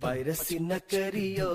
Piracy न करियो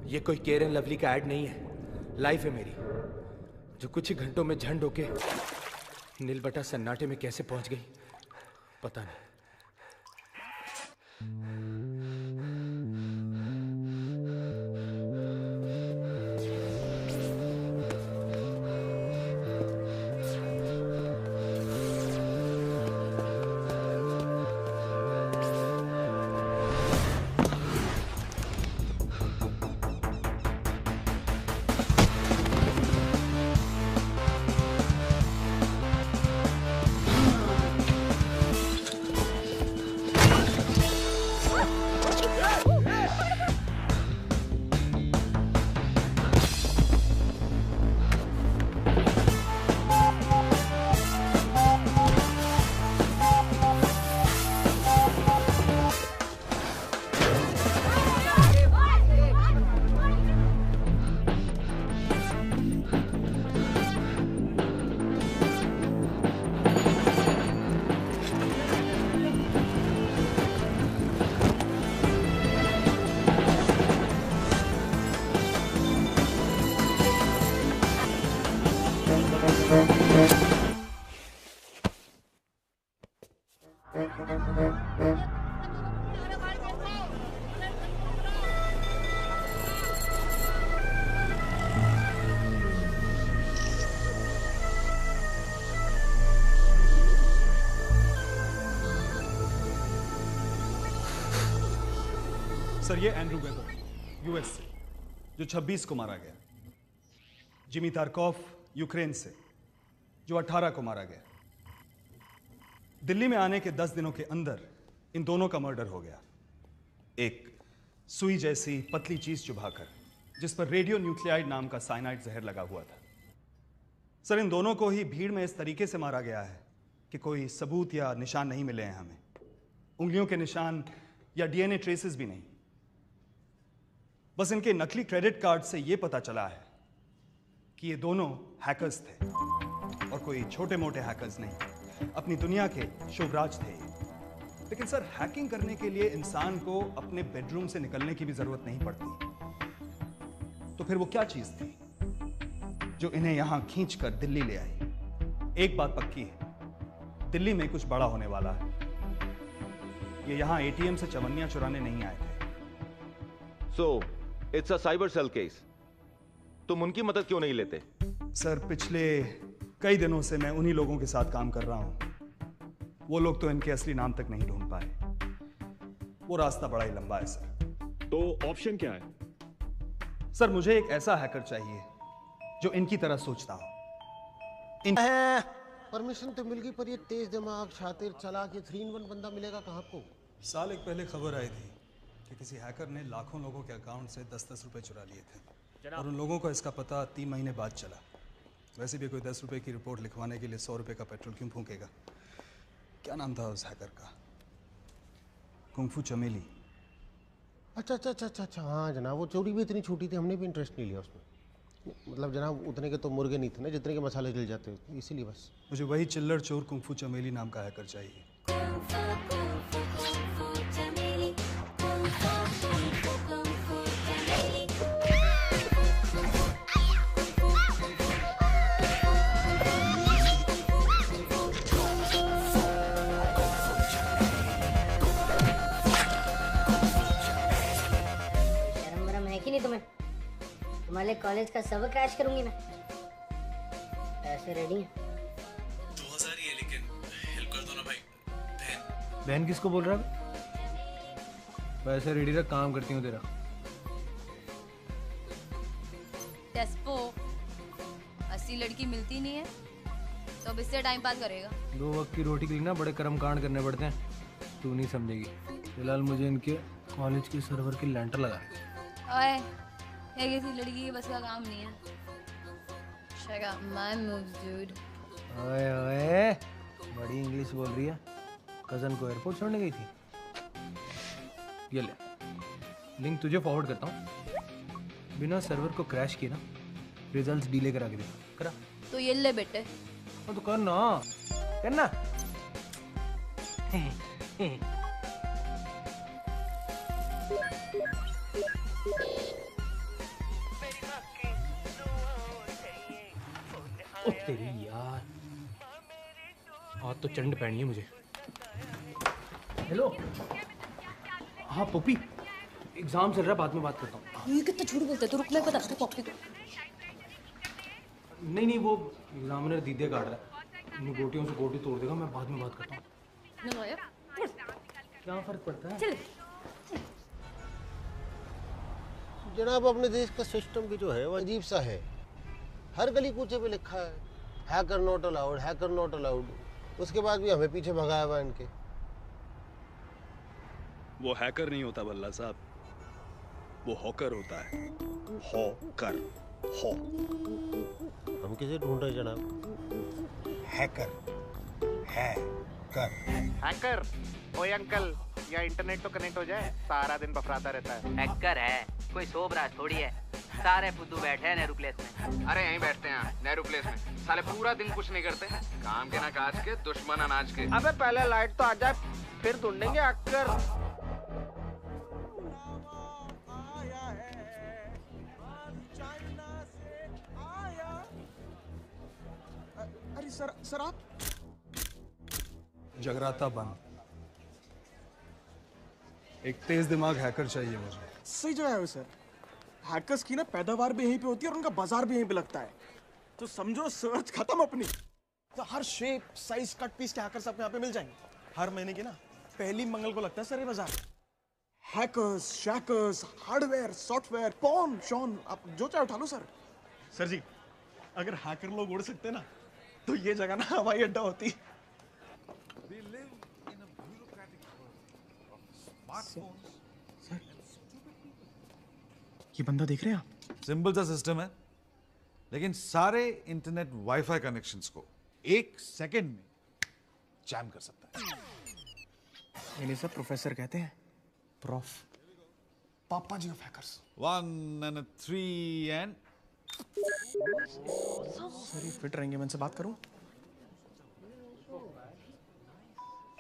ये कोई केयर एंड लवली का ऐड नहीं है, लाइफ है मेरी, जो कुछ ही घंटों में झंड होके नीलबटा सन्नाटे में कैसे पहुंच गई पता नहीं। सर, ये एंड्रू वेबर यूएस से, जो 26 को मारा गया। जिमी तारकोफ यूक्रेन से, जो 18 को मारा गया। दिल्ली में आने के 10 दिनों के अंदर इन दोनों का मर्डर हो गया। एक सुई जैसी पतली चीज चुभाकर, जिस पर रेडियो न्यूक्लियाइड नाम का साइनाइड जहर लगा हुआ था। सर, इन दोनों को ही भीड़ में इस तरीके से मारा गया है कि कोई सबूत या निशान नहीं मिले हैं हमें। उंगलियों के निशान या डीएनए ट्रेसेस भी नहीं। बस इनके नकली क्रेडिट कार्ड से यह पता चला है कि ये दोनों हैकर्स थे, और कोई छोटे मोटे हैकर्स नहीं, अपनी दुनिया के शुभराज थे। लेकिन सर, हैकिंग करने के लिए इंसान को अपने बेडरूम से निकलने की भी जरूरत नहीं पड़ती। तो फिर वो क्या चीज थी जो इन्हें यहां खींच कर दिल्ली ले आई? एक बात पक्की है, दिल्ली में कुछ बड़ा होने वाला है। ये यहां एटीएम से चवन्नियां चुराने नहीं आए थे। So, it's a cyber cell case. तुम उनकी मदद क्यों नहीं लेते? सर, पिछले कई दिनों से मैं उन्हीं लोगों के साथ काम कर रहा हूं। वो लोग तो इनके असली नाम तक नहीं ढूंढ पाए। वो रास्ता बड़ा ही लंबा है सर। तो ऑप्शन क्या है? सर, मुझे एक ऐसा हैकर चाहिए जो इनकी तरह सोचता हो। परमिशन तो मिल गई, पर ये तेज दिमाग शातिर चालाक ये 3-in-1 बंदा मिलेगा कहाँ को? साल एक पहले खबर आई थी कि किसी हैकर ने लाखों लोगों के अकाउंट से 10-10 रुपए चुरा लिए थे, और उन लोगों को इसका पता 3 महीने बाद चला। वैसे भी कोई 10 रुपए की रिपोर्ट लिखवाने के लिए 100 रुपए का पेट्रोल क्यों फूकेगा? क्या नाम था उस हैकर का? कुंफू चमेली। अच्छा, हाँ जनाब, वो चोरी भी इतनी छोटी थी, हमने भी इंटरेस्ट नहीं लिया उसमें। मतलब जनाब उतने के तो मुर्गे नहीं थे ना जितने के मसाले जल जाते हैं, इसीलिए बस। मुझे वही चिल्लर चोर कुंफू चमेली नाम का हैकर चाहिए। शर्म वरम है कि नहीं तुम्हें? तुम्हारे कॉलेज का सब क्रैश करूंगी मैं। ऐसे रेडी हैं? 2000 ही है, लेकिन हेल्प कर दो ना भाई। बहन बहन किसको बोल रहा है? वैसे रेडी रख, काम करती हूँ तेरा। टेस्पो, असली लड़की मिलती नहीं है तो अब इससे टाइम पास करेगा। 2 वक्त की रोटी के लिए ना बड़े कर्म कांड करने पड़ते हैं, तू नहीं समझेगी। फिलहाल मुझे इनके कॉलेज के सर्वर की लेंटर लगा। ओए, ये किसी लड़की की बस का काम नहीं है। Check out my moves, dude. ओए ओए, बड़ी इंग्लिश बोल रही है। कजन को एयरपोर्ट छोड़ने गई थी। ये ले, लिंक तुझे फॉरवर्ड करता हूँ। बिना सर्वर को क्रैश किए ना रिजल्ट्स डिले करा के दे। करा तो ये ले बेटे। तो करना करना। ओ तेरी यार, आज तो चंड पैनी है मुझे। हेलो, हाँ पप्पी, एग्जाम चल रहा है, बाद में बात करता हूँ। ये कितना झूठ बोलते तो रुक, मैं बता दूँ पॉपी को। नहीं वो एग्जामिनर दीदे काट रहा है, इन गोटियों से गोटी तोड़ देगा। मैं बाद में बात करता हूँ। ना यार, क्या फर्क पड़ता है? चल। जनाब अपने देश का सिस्टम भी जो है वो अजीब सा है। हर गली कूचे पे लिखा है hacker not allowed, hacker not allowed. उसके बाद भी हमें पीछे भगाया हुआ इनके। वो हैकर नहीं होता बल्ला साहब, वो हॉकर होता है। हॉकर, हॉ। हम किसे ढूंढ रहे हैं जनाब? हैकर, ओए अंकल, या इंटरनेट तो कनेक्ट हो जाए, सारा दिन बफराता रहता है। हैकर है, कोई सोबराज थोड़ी है। सारे फुद्दू बैठे हैं नेहरू प्लेस में। अरे यहीं बैठते हैं नेहरू प्लेस में, साले पूरा दिन कुछ नहीं करते, काम के ना काज के, दुश्मन अनाज के। अबे पहले लाइट तो आ जाए, फिर ढूंढेंगे हैकर। अरे सर आप जगराता बंद। एक तेज दिमाग हैकर चाहिए मुझे। सही जगह है सर। हैकर्स की ना पैदावार भी यहीं पे होती है और उनका बाजार भी यहीं पे लगता है, तो समझो सर्च खत्म अपनी। तो हर शेप साइज कट पीस के हैकर्स आपको यहाँ पे मिल जाएंगे। हर महीने की ना पहली मंगल को लगता है सर ये बाजार। हैकर्स, शैकर्स, हार्डवेयर, सॉफ्टवेयर, पॉन शॉन, आप जो चाहे उठा लो सर। सर जी, अगर हैकर लोग उड़ सकते ना तो ये जगह ना हवाई अड्डा होती। सर, ये बंदा देख रहे हैं आप? सिंपल सा सिस्टम है, लेकिन सारे इंटरनेट वाईफाई कनेक्शंस को 1 सेकंड में जैम कर सकता है। इन्हें सब प्रोफेसर कहते हैं, प्रॉफ, पापा जी of hackers. 1 and 3 and sir ये फिट रहेंगे, मैं इनसे बात करूं?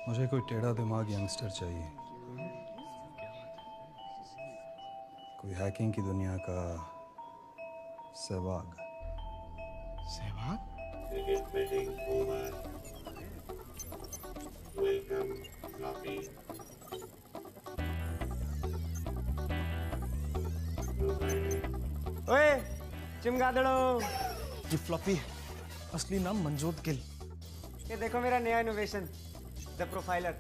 मुझे कोई टेढ़ा दिमाग यंगस्टर चाहिए, कोई हैकिंग की दुनिया का सहवाग। सहवाग? ओए चिमगादड़ो, ये फ्लॉपी, असली नाम मनजोत गिल। ये देखो मेरा नया इनोवेशन, द प्रोफाइलर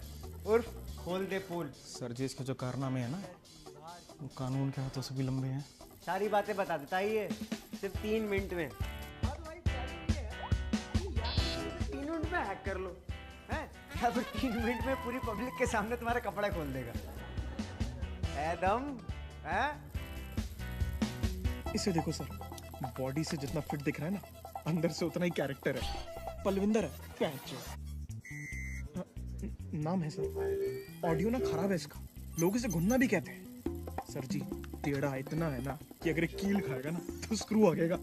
उर्फ खोल दे पूल। सर जी इसके जो कारनामे हैं ना वो कानून के हाथों से भी लंबे हैं। सारी बातें बता देता है ये सिर्फ 3 मिनट में। 3 मिनट में हैक कर लो, हैं? या फिर 3 मिनट में पूरी पब्लिक के सामने तुम्हारे कपड़े खोल देगा। एकदम, हैं? इसे देखो सर, बॉडी से जितना फिट दिख रहा है ना, अंदर से उतना ही कैरेक्टर है। पलविंदर है, पैच। नाम है सर। ऑडियो ना खराब है इसका, लोग इसे घुन्ना भी कहते हैं। सर जी टेढ़ा इतना है ना कि अगर एक कील खाएगा ना तो स्क्रू आएगा।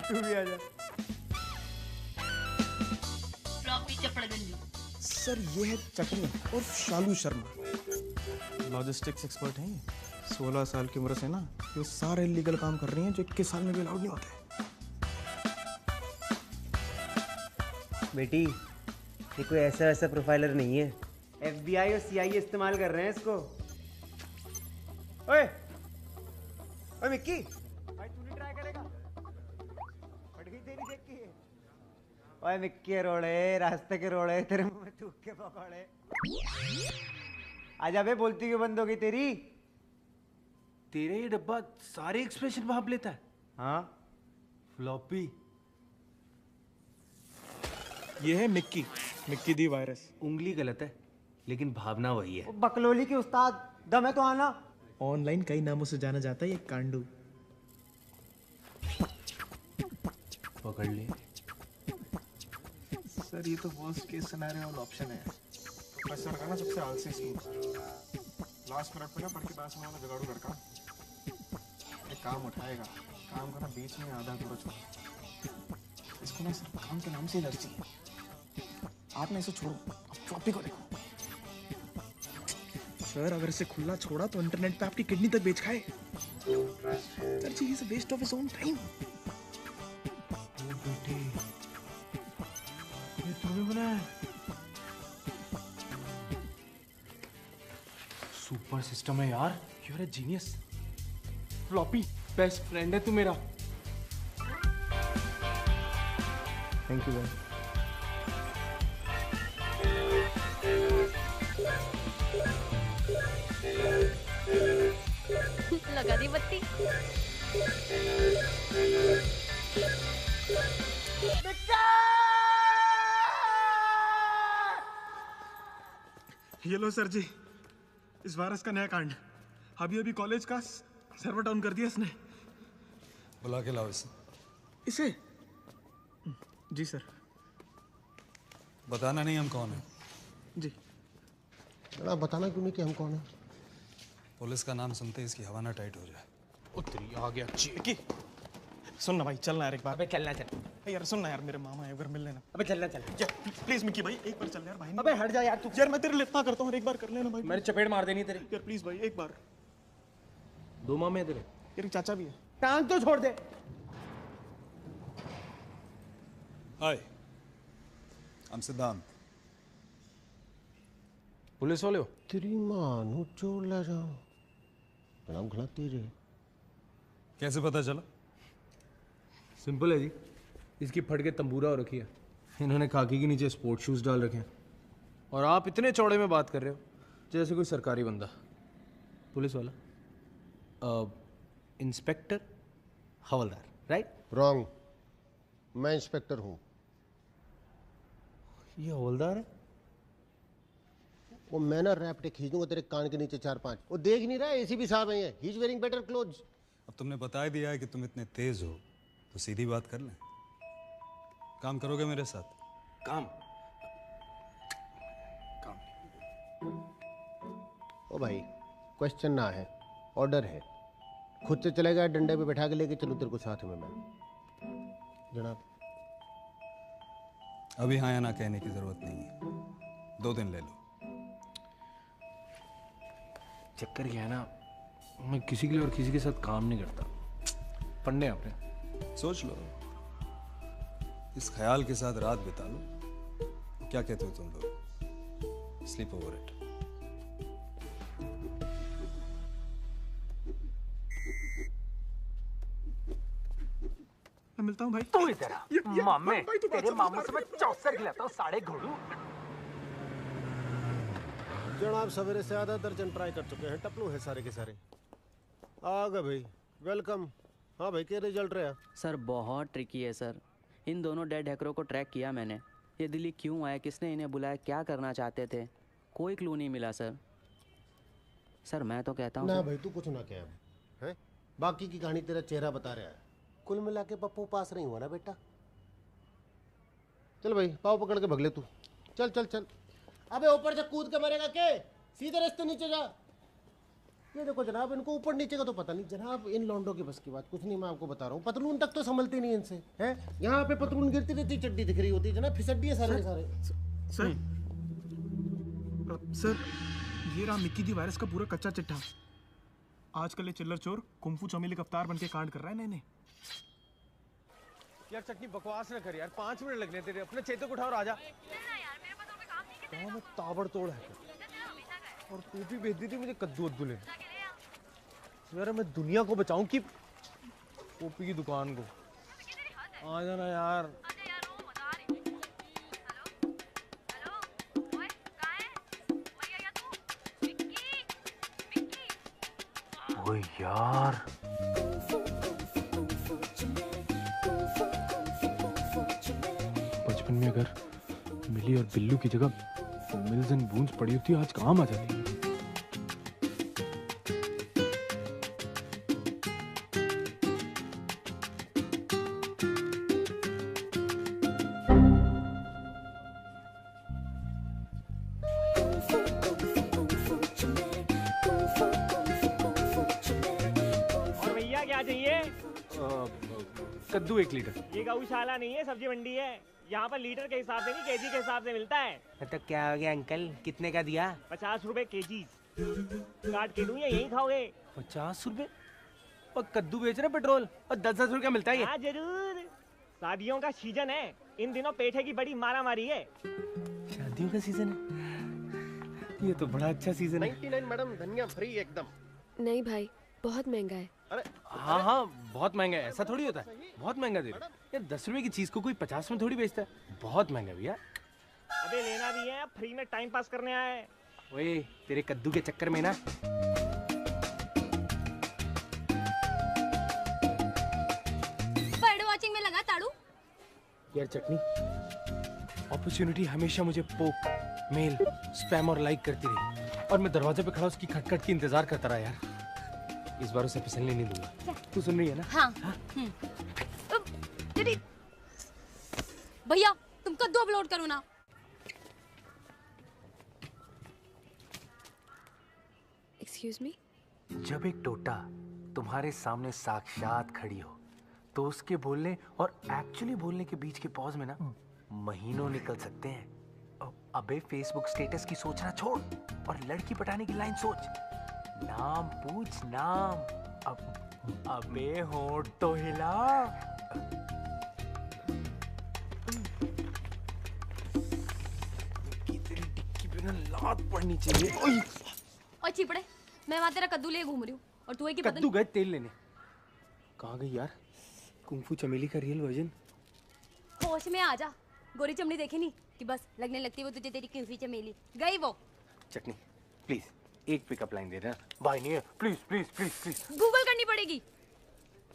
तू भी आजा। सर ये है चटनी और शालू शर्मा, लॉजिस्टिक्स एक्सपर्ट हैं। 16 साल की उम्र से ना ये सारे इलीगल काम कर रही हैं जो 21 साल में भी अलाउड नहीं होते। बेटी ये कोई ऐसा वैसा प्रोफाइलर नहीं है, FBI और CIA इस्तेमाल कर रहे हैं इसको। ओए ओए मिक्की भाई तू नहीं ट्राई करेगा? फट गई तेरी देख के। ओए मिक्की रोड़े, रास्ते के रोड़े, तेरे मुंह में थूक के पकौड़े। आजा बे, बोलती क्यों बंद हो गई तेरी? तेरे ये डब्बा सारे एक्सप्रेशन भाप लेता है। हाँ फ्लॉपी। ये है मिक्की, मिक्की दी वायरस। उंगली गलत है लेकिन भावना वही है। बकलोली के उस्ताद, दम है तो आना। ऑनलाइन कई नामों से जाना जाता है ये कांडू। पकड़ ले। सर ये तो वर्स्ट केस सिनेरियो वाला ऑप्शन है। प्रोफेसर का ना सबसे आलसी स्कूल, लास्ट मिनट पे ना पढ़ के पास में वाला जुगाड़ू लड़का एक काम उठाएगा, काम करना बीच में आधा अधूरा छोड़। इसको ना सिर्फ काम के नाम से एलर्जी है। आप ना इसे छोड़ो, अब फ्लॉपी को देखो। सर अगर इसे खुला छोड़ा तो इंटरनेट पे आपकी किडनी तक बेच खाए। Sir ji is a waste of his own time. ये तूने बनाया? सुपर सिस्टम है यार। You are a genius. Floppy best friend है तू मेरा। थैंक यू भाई। लगा दी बत्ती। ये लो सर जी, इस वायरस का नया कांड। अभी अभी कॉलेज का सर्वर डाउन कर दिया इसने। बुला के लाओ इसे। इसे? जी सर। बताना नहीं हम कौन है। जी। जनाब बताना क्यों नहीं कि हम कौन है? पुलिस का नाम सुनते ही इसकी हवा ना टाइट हो जाए। उतरी आ गया। की सुन ना भाई, चलना यार एक बार। अबे चलना चल। यार सुन ना यार, मेरे मामा है, एक बार मिल लेना। अबे चलना चल। यार प्लीज मिक्की भाई एक बार चल यार भाई। अबे हट जा यार तू। यार मैं तेरे लिए इतना करता हूँ, एक बार कर लेना भाई। मेरी चपेट मार देनी तेरी। यार प्लीज भाई एक बार। दो मामे हैं तेरे? तेरे चाचा भी है। टांग तो छोड़ दे। हाय, I'm सिद्धांत। पुलिस वाले हो? तेरी मां नु चोर ले जाओ। जनाब गलत तेरे। कैसे पता चला? सिंपल है जी, इसकी फट के तंबूरा हो रखी है, इन्होंने खाकी के नीचे स्पोर्ट शूज डाल रखे हैं, और आप इतने चौड़े में बात कर रहे हो जैसे कोई सरकारी बंदा। पुलिस वाला? इंस्पेक्टर हवलदार, राइट? रॉन्ग, मैं इंस्पेक्टर हूँ। ये हवलदार है? वो मैं ना रैपटे खींच दूंगा तेरे कान के नीचे 4-5। वो देख नहीं रहा है, एसी भी साहब है। He is wearing better clothes. अब तुमने बता दिया है कि तुम इतने तेज हो तो सीधी बात कर लें। काम करोगे मेरे साथ? काम? ओ भाई क्वेश्चन ना है, ऑर्डर है। खुद से चलेगा, डंडे पे बैठा के लेके चलूं तेरे को साथ में मैं? जनाब अभी हाँ या ना कहने की जरूरत नहीं है, 2 दिन ले लो। चक्कर क्या है ना, मैं किसी के लिए और किसी के साथ काम नहीं करता। पढ़ने अपने सोच लो, इस ख्याल के साथ रात बिता लो। क्या कहते हो तुम लोग? Sleep over it. मैं मिलता हूँ भाई। तू इधर आ। मामे तेरे मामू से मैं 64 खिलाता हूँ, साढ़े घोड़ू। जनाब सवेरे से आधा दर्जन ट्राई कर चुके हैं, टपलू है सारे के सारे। आ गए भाई, वेलकम। हाँ भाई, क्या रिजल्ट रहा? सर बहुत ट्रिकी है सर। इन दोनों डेड हैकरों को ट्रैक किया मैंने। ये दिल्ली क्यों आए, किसने इन्हें बुलाया, क्या करना चाहते थे, कोई क्लू नहीं मिला सर। सर मैं तो कहता हूँ ना भाई तू कुछ ना कह, है बाकी की कहानी तेरा चेहरा बता रहा है। कुल मिला के पप्पू पास नहीं हुआ ना बेटा। चल भाई पाव पकड़ के भगले तू। चल चल चल। अबे ऊपर से कूद के मरेगा के? सीधे रास्ते नीचे जा। ये देखो जनाब, इनको ऊपर नीचे का तो पता नहीं जनाब। इन लौंडों की बस की बात कुछ नहीं, मैं आपको बता रहा हूँ। पतलून तक तो संभलती नहीं इनसे है। यहाँ पे पतलून गिरती रहती, चड्डी दिख रही होती है जनाब, फिसड्डी है सारे के सारे। सर सर ये रहा मिक्की दी वायरस का पूरा कच्चा चिट्ठा। आजकल ये चिल्लर चोर कुंफू चमेली का अवतार बनके कांड कर रहा है। नहीं यार चटनी बकवास ना कर यार, 5 मिनट लगने तेरे। अपने चेतक उठा और आजा। मैं ताबड़तोड़ है और तू भी भेज दी थी मुझे कद्दू वद्दू लेने। यार मैं दुनिया को बचाऊं कि ओपी की दुकान को? आ जाना यार। ओए यार बचपन में अगर मिली और बिल्लू की जगह मिल्स एंड बूंस पड़ी होती आज काम आ जाती। और भैया क्या चाहिए? कद्दू 1 लीटर। ये गौशाला नहीं है, सब्जी मंडी है। यहाँ पर लीटर के हिसाब से नहीं, केजी के हिसाब से मिलता है। तो क्या हो गया अंकल, कितने का दिया? 50 रुपए केजी। काट के दूं या यहीं खाओगे? 50 रुपए? और कद्दू बेच रहे पेट्रोल और 10-10 रुपए मिलता है। हाँ जरूर, शादियों का सीजन है। इन दिनों पेठे की बड़ी मारा मारी है। शादियों का सीजन है? ये तो बड़ा अच्छा सीजन है। 99 मैडम, धनिया फ्री एकदम। नहीं भाई, बहुत महंगा है। अरे हाँ हाँ बहुत महंगा है। ऐसा थोड़ी होता है, बहुत महंगा दे रहे यार। 10 रुपए की चीज को कोई 50 में थोड़ी बेचता है। बहुत महंगा भैया। अबे लेना भी है, फ्री में टाइम पास करने आया है। ओए तेरे कद्दू के चक्कर में ना बर्ड वॉचिंग में लगा ताड़ू। यार चटनी, अपॉर्चुनिटी हमेशा मुझे पोक, मेल, स्पैम और लाइक करती रही और मैं दरवाजे पे खड़ा उसकी खटखट की इंतजार करता रहा यार। इस बार उसे फिसलने नहीं दूंगा। तू सुन रही है ना? हाँ। भैया तुम कद्दू अपलोड करो ना। Excuse me. जब एक टोटा तुम्हारे सामने साक्षात खड़ी हो तो उसके बोलने और एक्चुअली बोलने के बीच के पॉज में ना महीनों निकल सकते हैं। अबे फेसबुक स्टेटस की सोचना छोड़ और लड़की पटाने की लाइन सोच। नाम पूछ नाम। अबे होठ तो हिला। तेरी टिक्की पे ना लात पड़नी चाहिए। और चिपड़े, मैं वहाँ तेरा कद्दू लिए घूम रही हूँ और तू है कि कद्दू गए तेल लेने। कहाँ गई यार कुंफू चमेली का रियल वर्जन? होश में आ जा। गोरी चमड़ी देखी नहीं कि बस लगने लगती वो तुझे तेरी कुंफू चमेली। गई वो। चटनी प्लीज एक पिकअप लाइन दे देना। भाई नहीं है, please please please please. Google करनी पड़ेगी।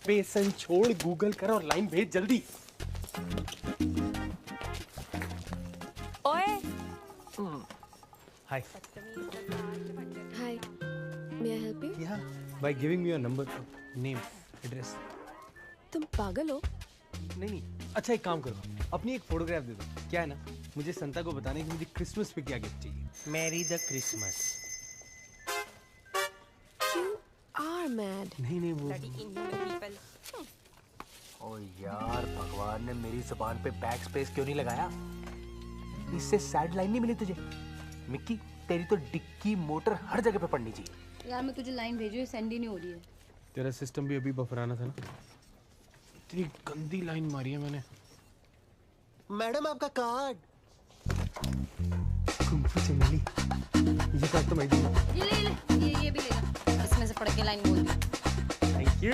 बेसन छोड़, गूगल कर और लाइन भेज जल्दी। ओए हाय हाय, मे आई हेल्प यू? या by giving me your number, name, address. तुम पागल हो? नहीं अच्छा एक काम करो, अपनी एक फोटोग्राफ दे दो। क्या है ना, मुझे संता को बताने कि मुझे क्रिसमस पे क्या गिफ्ट चाहिए। Merry the Christmas. Are mad. नहीं वो ओ यार भगवान ने मेरी जुबान पे बैक स्पेस क्यों नहीं लगाया? इससे सैड लाइन नहीं मिली तुझे? मिक्की तेरी तो डिक्की मोटर हर जगह पे पड़नी चाहिए। यार मैं तुझे लाइन भेजू, सेंड ही नहीं हो रही है। तेरा सिस्टम भी अभी बफराना था ना। इतनी गंदी लाइन मारी है मैंने। मैडम आपका कार्ड। कुंफू चमेली, ये कार्ड तो मैं दूंगा। ये भी ले लो। इसमें से पढ़ के लाइन बोल दी। Thank you.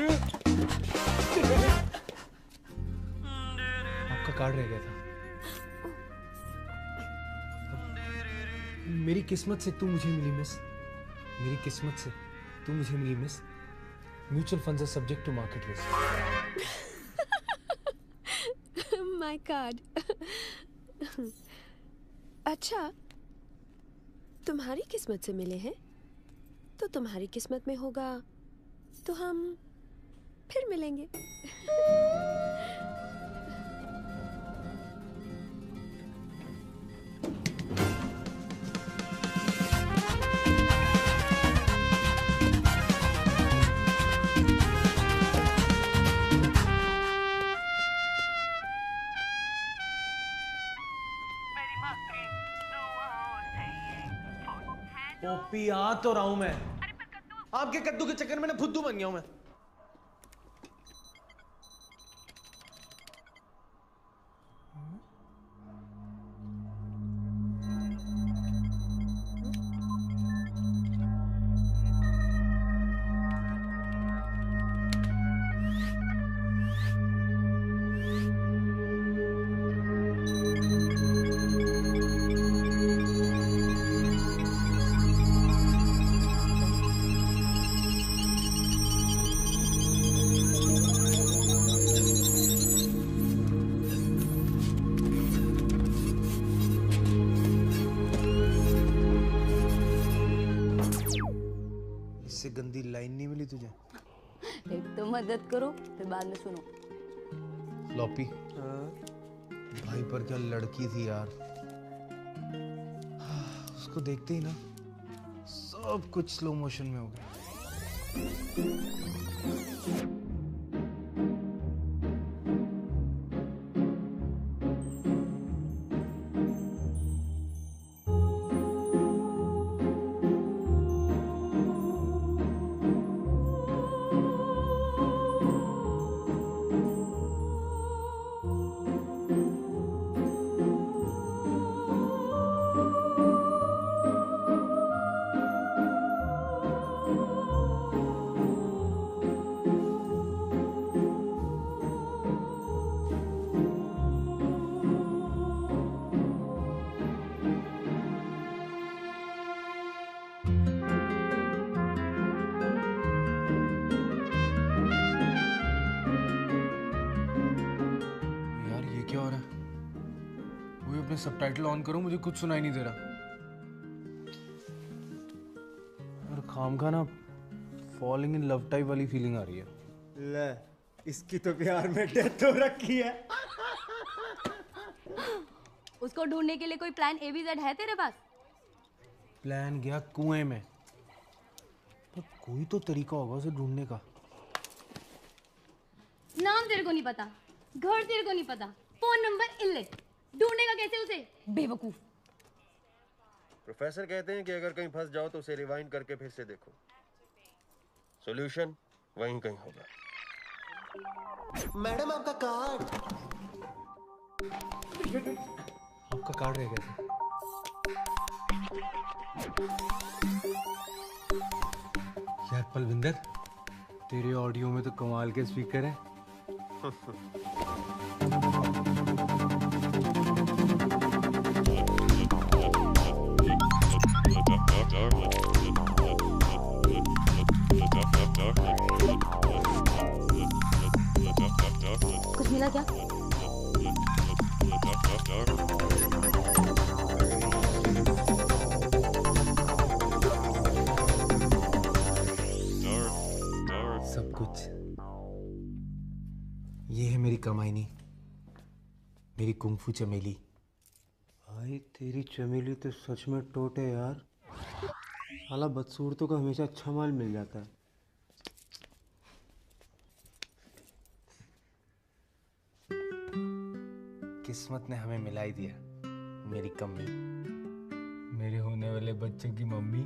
आपका कार्ड रह गया था। मेरी किस्मत से तू मुझे मिली मिस। मेरी किस्मत से तू मुझे मिली miss. Mutual funds are subject to market risk. My card. अच्छा, तुम्हारी किस्मत से मिले हैं तो तुम्हारी किस्मत में होगा तो हम लेंगे। पॉपी आ तो रहा हूं मैं। आपके कद्दू के चक्कर में ना फुद्दू बन गया हूं मैं। इससे गंदी लाइन नहीं मिली तुझे? एक तो मदद करो फिर बाद में सुनो। फ्लॉपी भाई पर क्या लड़की थी यार। उसको देखते ही ना सब कुछ स्लो मोशन में हो गया। सबटाइटल ऑन करूं, मुझे कुछ सुनाई नहीं दे रहा। और खाम खा ना फॉलिंग इन लव टाइप वाली फीलिंग आ रही है। ले, इसकी तो प्यार में डेथ हो रखी है। उसको ढूंढने के लिए कोई प्लान ABZ है तेरे पास? प्लान गया कुएं में, पर कोई तो तरीका होगा उसे ढूंढने का। नाम तेरे को नहीं पता, घर तेरे को नहीं पता, फोन नंबर इल्लिट, ढूंढेगा कैसे उसे? बेवकूफ। प्रोफेसर कहते हैं कि अगर कहीं फंस जाओ तो उसे रिवाइंड करके फिर से देखो, सॉल्यूशन वहीं कहीं होगा। मैडम आपका कार्ड। आपका कार्ड रह गया। यार पलविंदर, तेरे ऑडियो में तो कमाल के स्पीकर है। कुछ मिला क्या? सब कुछ ये है मेरी कमाईनी, मेरी कुंफू चमेली। भाई तेरी चमेली तो सच में टोट है यार। साला बदसूरतों को हमेशा अच्छा माल मिल जाता है। किस्मत ने हमें मिला ही दिया, मेरी कम्मी, मेरे होने वाले बच्चे की मम्मी।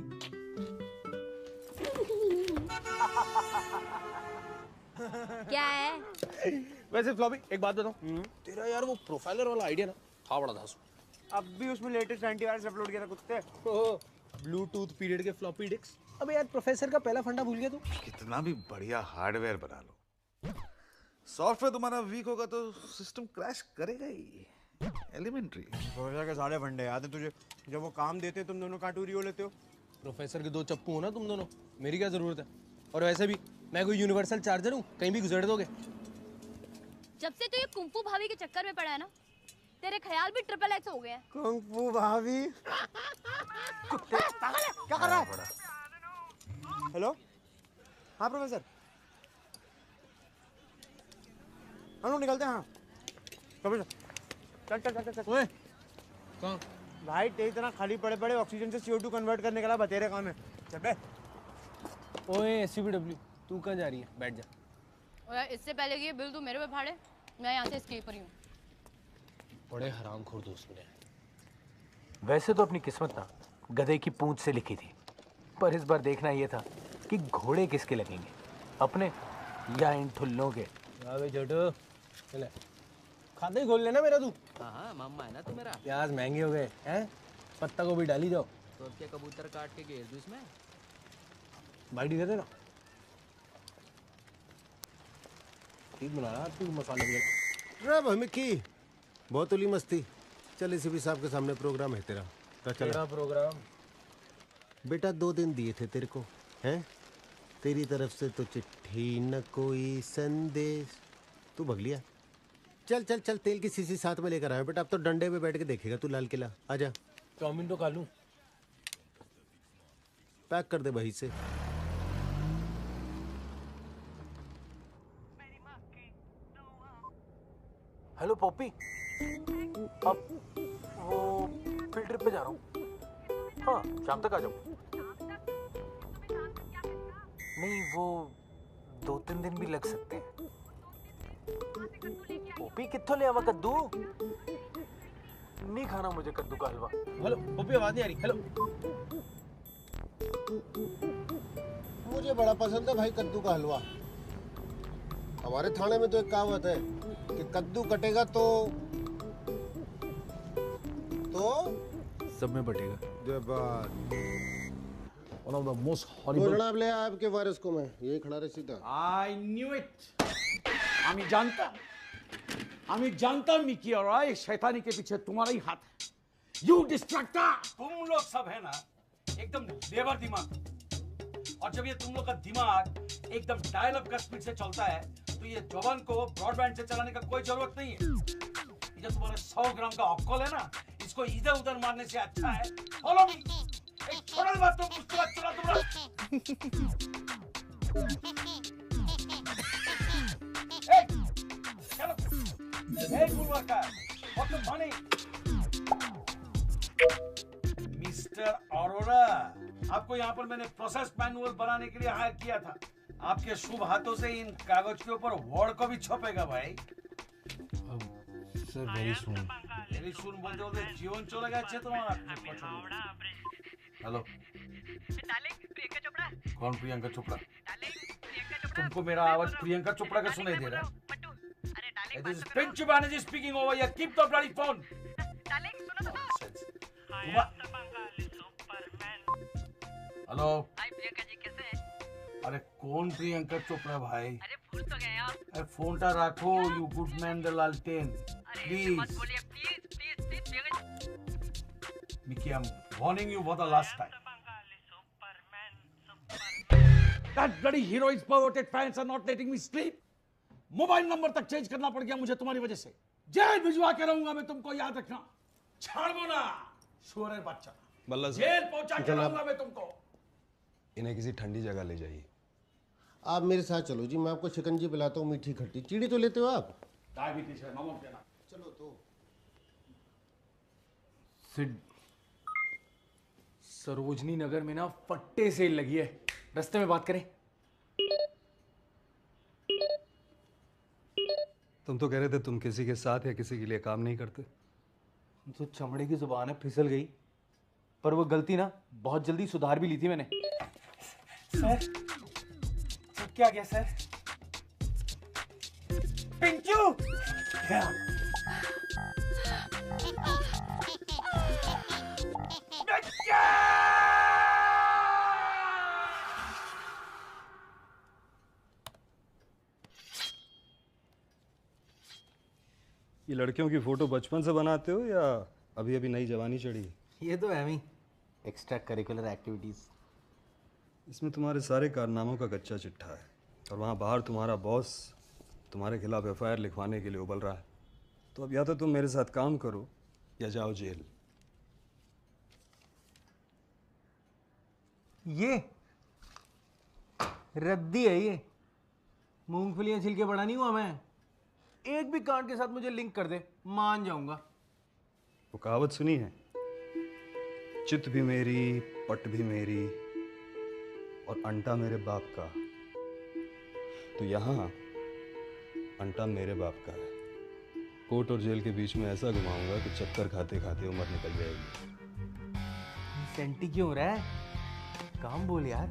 क्या है? वैसे फ्लॉपी एक बात बताऊं, तेरा यार वो प्रोफाइलर वाला आइडिया ना था बड़ा धांसू। अब भी उसमें लेटेस्ट एंटीवायरस अपलोड किया था कुत्ते। ब्लूटूथ पीरियड के फ्लॉपी डिस्क। अबे यार प्रोफेसर का पहला फंडा भूल गया तू? कितना भी बढ़िया हार्डवेयर बना लो, सॉफ्टवेयर तुम्हारा वीक होगा तो सिस्टम क्रैश करेगा ही। एलिमेंट्री। प्रोफेसर के सारे फंडे याद है तुझे? जब वो काम देते तुम दोनों काटूरी हो लेते हो। प्रोफेसर के दो चप्पू हो ना तुम दोनों, मेरी क्या जरूरत है? और वैसे भी मैं कोई यूनिवर्सल चार्जर हूँ, कहीं भी गुजर दोगे। जब से तो ये कुंफू भाभी के चक्कर में पड़ा है ना, तेरे ख्याल भी XXX हो गए हैं। कुंफू भाभी क्या कर रहा है? हेलो, हाँ प्रोफेसर। हम लोग निकलते हैं। हाँ चल चल चल चल चल। ओए कहाँ भाई तेरी तरह खाली पड़े पड़े ऑक्सीजन से CO2 कन्वर्ट करने का बतेरे काम है। चल बे। ओए SCBW तू कहाँ जा रही है? बैठ जा। और इससे पहले कि ये बिल तू मेरे पे फाड़े, मैं यहाँ से एस्केप हो रही हूँ। बड़े हरामखोर दोस्त मिले। वैसे तो अपनी किस्मत ना गधे की पूंछ से लिखी थी, पर इस बार देखना ये था कि घोड़े किसके लगेंगे, अपने या इन ठुल्लों के। अबे छोटू चले खाते ही खोल लेना मेरा तू। हाँ हाँ मामा है ना तू मेरा। प्याज महंगे हो गए हैं, पत्ता को भी डाली जाओ। तो अब क्या कबूतर काट के घेर दूँ इसमें? बाइट दे देना। ठीक बना रहा तू मसाले वगैरह। रे भाई मिक्की बहुत उली मस्ती। चल इसी भी साहब के सामने प्रोग्राम है तेरा। तेरा प्रोग्राम? बेटा 2 दिन दिए थे तेरे को, हैं? तेरी तरफ से तो चिट्ठी न कोई संदेश, तू भग लिया। चल चल चल तेल की शीशी साथ में लेकर आया बेटा। अब तो डंडे पे बैठ के देखेगा तू लाल किला। आजा। चाउमीन तो खा लूं। पैक कर दे भाई से। हेलो पॉपी, अब वो फील्ड ट्रिप पे जा रहा हूँ। हाँ शाम तक आ जाऊँ। नहीं वो 2-3 दिन भी लग सकते हैं। पॉपी कित्थों ले आवा कद्दू? नहीं खाना मुझे कद्दू का हलवा। हेलो पॉपी आवाज नहीं आ रही। हेलो मुझे बड़ा पसंद है भाई कद्दू का हलवा। हमारे थाने में तो एक कहावत है कि कद्दू कटेगा तो सब में बटेगा। One of the most horrible. जनाब ले आपके वारिस को मैं यही खड़ा रहे सीधा। I knew it. আমি जानता मिकी और ये शैतानी के पीछे तुम्हारा ही हाथ है। You distractor! तुम लोग सब है ना एकदम लेबर दिमाग। और जब ये तुम लोग का दिमाग एकदम डायल अप का स्पीड से चलता है तो ये जवान को ब्रॉडबैंड से चलाने का कोई जरूरत नहीं है। ये जो तुम्हारा 100 ग्राम का ऑक्कॉल है ना, इसको इधर उधर मारने से अच्छा है फॉलो मी। एक छोटा सा बात तो उसके बाद चला तुम्हारा। मिस्टर अरोरा, आपको यहाँ पर मैंने प्रोसेस मैनुअल बनाने के लिए हायर किया था। आपके शुभ हाथों से इन कागज के ऊपर वर्ड को भी छपेगा भाई। सर वेरी सून बोलते बोलते जीवन चले गए अच्छे तुम्हारा। हेलो कौन? प्रियंका चोपड़ा। तुमको मेरा आवाज प्रियंका चोपड़ा का सुनाई दे रहा है? This is Pinchu Banerjee speaking over here. Keep the bloody phone. Hello अरे कौन प्रियंका चोपड़ा भाई? अरे भूल तो गए आप। अरे फोनটা রাখো you good man the लालटेन please. Mickey, I'm warning you for the last time. That bloody heroine's perverted fans are not letting me sleep. Mobile number तक चेंज करना पड़ गया मुझे तुम्हारी वजह से। जेल भिजवा के रहूंगा मैं तुमको, याद रखना। छाड़ो ना शोरे बच्चा। बल्ला जेल पहुंचा के रहूंगा मैं तुमको। इन्हें किसी ठंडी जगह ले जाइए। आप मेरे साथ चलो जी, मैं आपको शिकंजी पिलाता हूँ मीठी खट्टी। चीड़ी तो लेते हो आप? डायबिटीज है नमक देना। चलो तो सिड सरोजनी नगर में ना फट्टे सेल लगी है, रास्ते में बात करें। तुम तो कह रहे थे तुम किसी के साथ या किसी के लिए काम नहीं करते। तो चमड़े की जुबान है, फिसल गई। पर वो गलती ना बहुत जल्दी सुधार भी ली थी मैंने। सर क्या गया सर? पिंकू ये लड़कियों की फोटो बचपन से बनाते हो या अभी अभी नई जवानी चढ़ी? ये तो है ही एक्स्ट्रा करिकुलर एक्टिविटीज। इसमें तुम्हारे सारे कारनामों का कच्चा चिट्ठा है और वहाँ बाहर तुम्हारा बॉस तुम्हारे खिलाफ FIR लिखवाने के लिए उबल रहा है। तो अब या तो तुम मेरे साथ काम करो या जाओ जेल। ये रद्दी है, ये मूंगफलियां छिलके बड़ा नहीं हुआ मैं। एक भी कांड के साथ मुझे लिंक कर दे, मान जाऊंगा। वो कहावत सुनी है, चित भी मेरी, पट भी मेरी और अंटा मेरे बाप का। तो यहाँ अंटा मेरे बाप का है। कोर्ट और जेल के बीच में ऐसा घुमाऊंगा कि चक्कर खाते खाते उम्र निकल जाएगी। सेंटी क्यों हो रहा है? काम बोल यार।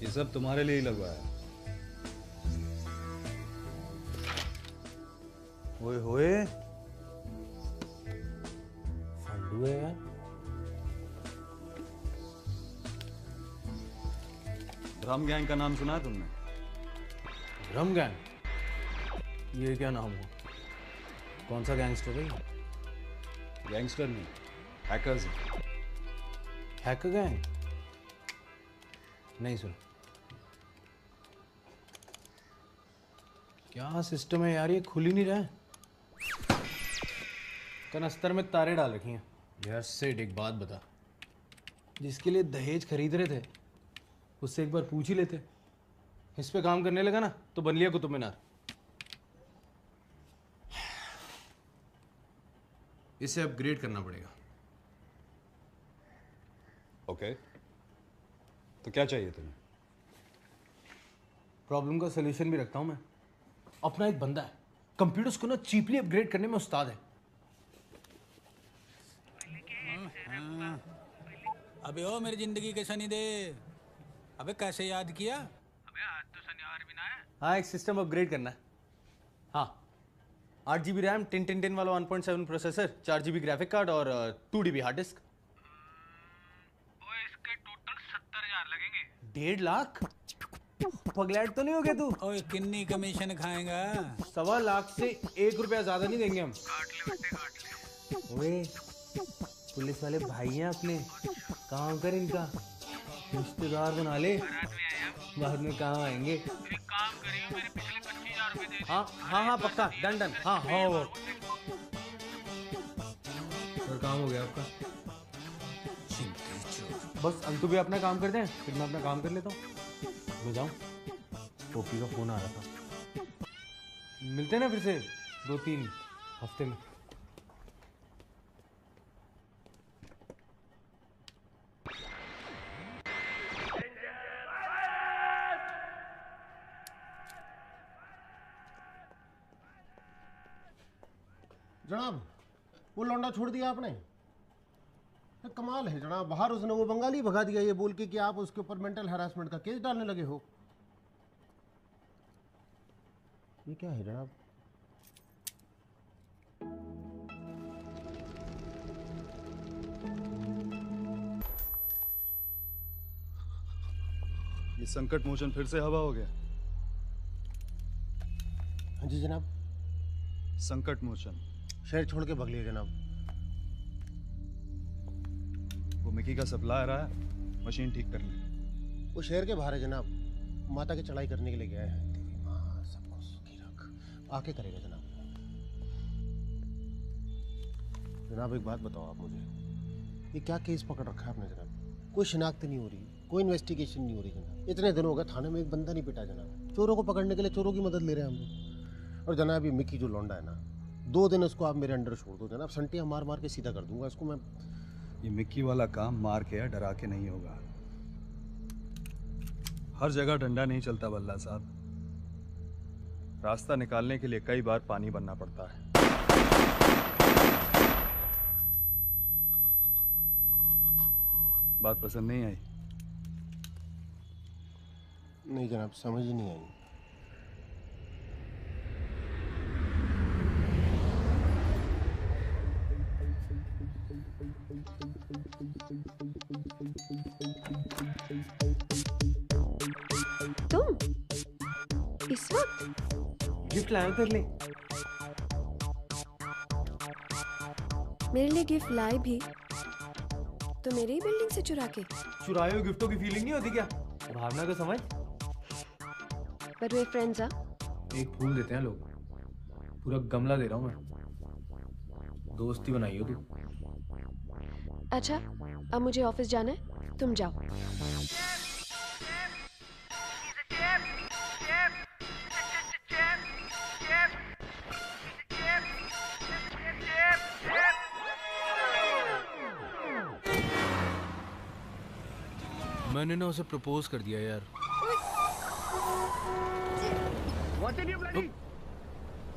ये सब तुम्हारे लिए ही लगवाया। ओए होए, फंडू है यार। ड्रम गैंग का नाम सुना है तुमने? Drum gang? ये क्या नाम हो? कौन सा गैंगस्टर है? गैंगस्टर नहीं, हैकर्स। Hacker gang? नहीं सुन। क्या सिस्टम है यार, ये खुल ही नहीं रहा है। कनस्तर में तारे डाल रखी हैं। यार सेठ एक बात बता, जिसके लिए दहेज खरीद रहे थे उससे एक बार पूछ ही लेते। इस पे काम करने लगा ना तो बन लिया कुतुब मीनार। इसे अपग्रेड करना पड़ेगा। ओके, तो क्या चाहिए तुम्हें? प्रॉब्लम का सलूशन भी रखता हूं मैं। अपना एक बंदा है, कंप्यूटर्स को ना चीपली अपग्रेड करने में उस्ताद है। अबे ओ मेरी जिंदगी के शनि दे, अबे कैसे याद किया? अबे आज तो शनिवार भी ना है। हाँ, एक सिस्टम अपग्रेड करना है। हाँ, 8 GB रैम, 10 वाला 1.7 प्रोसेसर, 4 GB ग्राफिक कार्ड और 2 DB हार्ड डिस्क। इसके टोटल 70,000 लगेंगे। 1.5 लाख? पगलैट तो नहीं हो गया तू? ओए कितनी कमीशन खाएगा? 1.25 लाख से 1 रुपया ज्यादा नहीं देंगे हम। ओए पुलिस वाले भाई हैं अपने, काम कर इनका, रिश्तेदार बना ले, बाद में काम आएंगे। काम करियो, मेरे पिछले 25,000 रुपए दे। हाँ हाँ हाँ पक्का, डन डन। हाँ हाँ वो और काम हो गया आपका। बस अंतु भी अपना काम कर दें, फिर मैं अपना काम कर लेता हूँ। मैं जाऊँ, पोपी का फोन आ रहा था। मिलते हैं ना फिर से 2-3 हफ्ते में। जनाब, वो लौंडा छोड़ दिया आपने? कमाल है जनाब, बाहर उसने वो बंगाली भगा दिया ये बोल के कि आप उसके ऊपर मेंटल हैरासमेंट का केस डालने लगे हो। ये क्या है जनाब? ये संकट मोचन फिर से हवा हो गया। हाँ जी जनाब। संकट मोचन शहर छोड़ के भग लिए जनाब। वो मिकी का सप्लायर आया मशीन ठीक करने। वो शहर के बाहर है जनाब, माता की चढ़ाई करने के लिए गया है। तेरी माँ सबको सुखी रख, आके करेगा जनाब। जनाब एक बात बताओ आप मुझे, ये क्या केस पकड़ रखा है आपने जनाब? कोई शिनाख्त नहीं हो रही, कोई इन्वेस्टिगेशन नहीं हो रही जनाब। इतने दिन हो गए थाने में एक बंदा नहीं पिटा जनाब। चोरों को पकड़ने के लिए चोरों की मदद ले रहे हैं हम लोग। और जनाब ये मिकी जो लौंडा है ना, 2 दिन उसको आप मेरे अंडर छोड़ दो जनाब, संटियाँ मार मार के सीधा कर दूंगा इसको मैं। ये मिक्की वाला काम मार के या डरा के नहीं होगा। हर जगह डंडा नहीं चलता बल्ला साहब, रास्ता निकालने के लिए कई बार पानी बनना पड़ता है। बात पसंद नहीं आई? नहीं जनाब, समझ ही नहीं आई। तुम इस वक्त गिफ्ट लाए तेरे लिए। मेरे लिए गिफ्ट लाए भी तो मेरी ही बिल्डिंग से चुरा के? चुराए हुए गिफ्टों की फीलिंग नहीं होती क्या? भावना को समझ। बट वे फ्रेंड्स आ। एक फूल देते हैं लोग, पूरा गमला दे रहा हूँ मैं। दोस्ती बनाई हो तू। अच्छा अब मुझे ऑफिस जाना है, तुम जाओ। मैंने ना उसे प्रपोज कर दिया यार।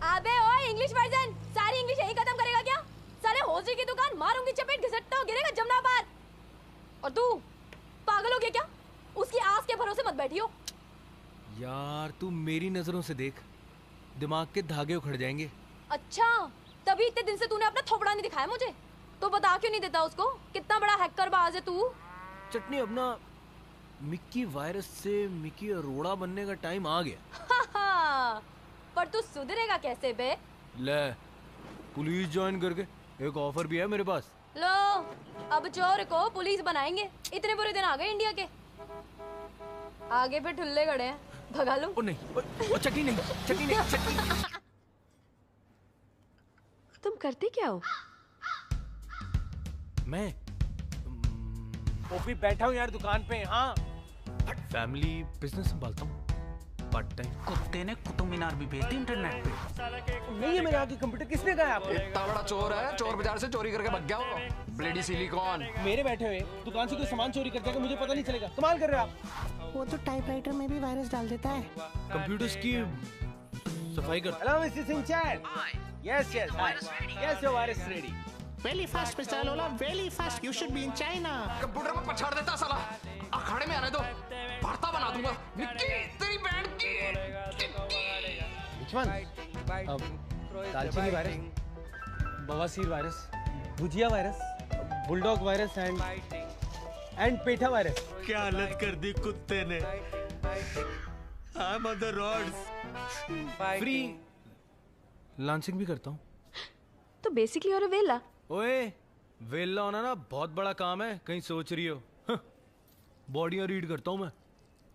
अबे ओए इंग्लिश वर्जन, सारी इंग्लिश यही खत्म करेगा क्या? साले होजी की दुकान मारूंगी चपेट, घिसटता हो गिरेगा जमुना पार। और तू पागल हो गया क्या? उसकी आस के भरोसे मत बैठियो। यार तू मेरी नजरों से देख, दिमाग के धागे उखड़ जाएंगे। अच्छा, तभी इतने दिन से तूने अपना थोपड़ा नहीं दिखाया मुझे। तो बता क्यों नहीं देता उसको कितना बड़ा हैकर बाज है तू? चटनी, अपना मिक्की वायरस से मिक्की अरोड़ा बनने का टाइम आ गया। पर तू सुधरेगा कैसे बे? ले, पुलिस ज्वाइन करके एक ऑफर भी है मेरे पास। लो, अब चोर को पुलिस बनाएंगे। इतने बुरे दिन आ गए इंडिया के। आगे पे ठुल्ले खड़े हैं, भगा लो। ओ नहीं, ओ चटनी नहीं, चटनी नहीं, चटनी। तुम करते क्या हो? मैं वो भी बैठा हूँ यार दुकान पे। हाँ, फैमिली बिजनेस संभालता हूँ पार्ट टाइम। कुत्ते ने कुतुब मीनार भी भेज दी इंटरनेट पे। नहीं है मेरे आगे कंप्यूटर। किसने कहा आपको? इतना बड़ा चोर है, चोर बाजार से चोरी करके भाग गया वो। Bloody silicon. मेरे बैठे हुए दुकान से कोई सामान चोरी कर जाएगा, मुझे पता नहीं चलेगा। कमाल कर रहे हो आप। वो तो टाइपराइटर में भी वायरस डाल देता है। कंप्यूटर्स की सफाई कर। हेलो मिस्टर सिंचन। Yes yes yes, your virus ready. Very fast, Mr. Alola. Very fast. You should be in China. Computer में पछाड़ देता साला। अखाड़े में आने दो, भरता बना दूंगा। मिक्की, तेरी बैंड की। Which one? अब दालचीनी वायरस, बवासीर virus, bhujia virus, bulldog virus and petha virus. क्या हालत कर दी कुत्ते ने। I'm on the roads. Free launching भी करता हूँ। तो बेसिकली और वेला। ओए, वेला होना ना बहुत बड़ा काम है, कहीं सोच रही हो। बॉडियां रीड करता हूँ मैं,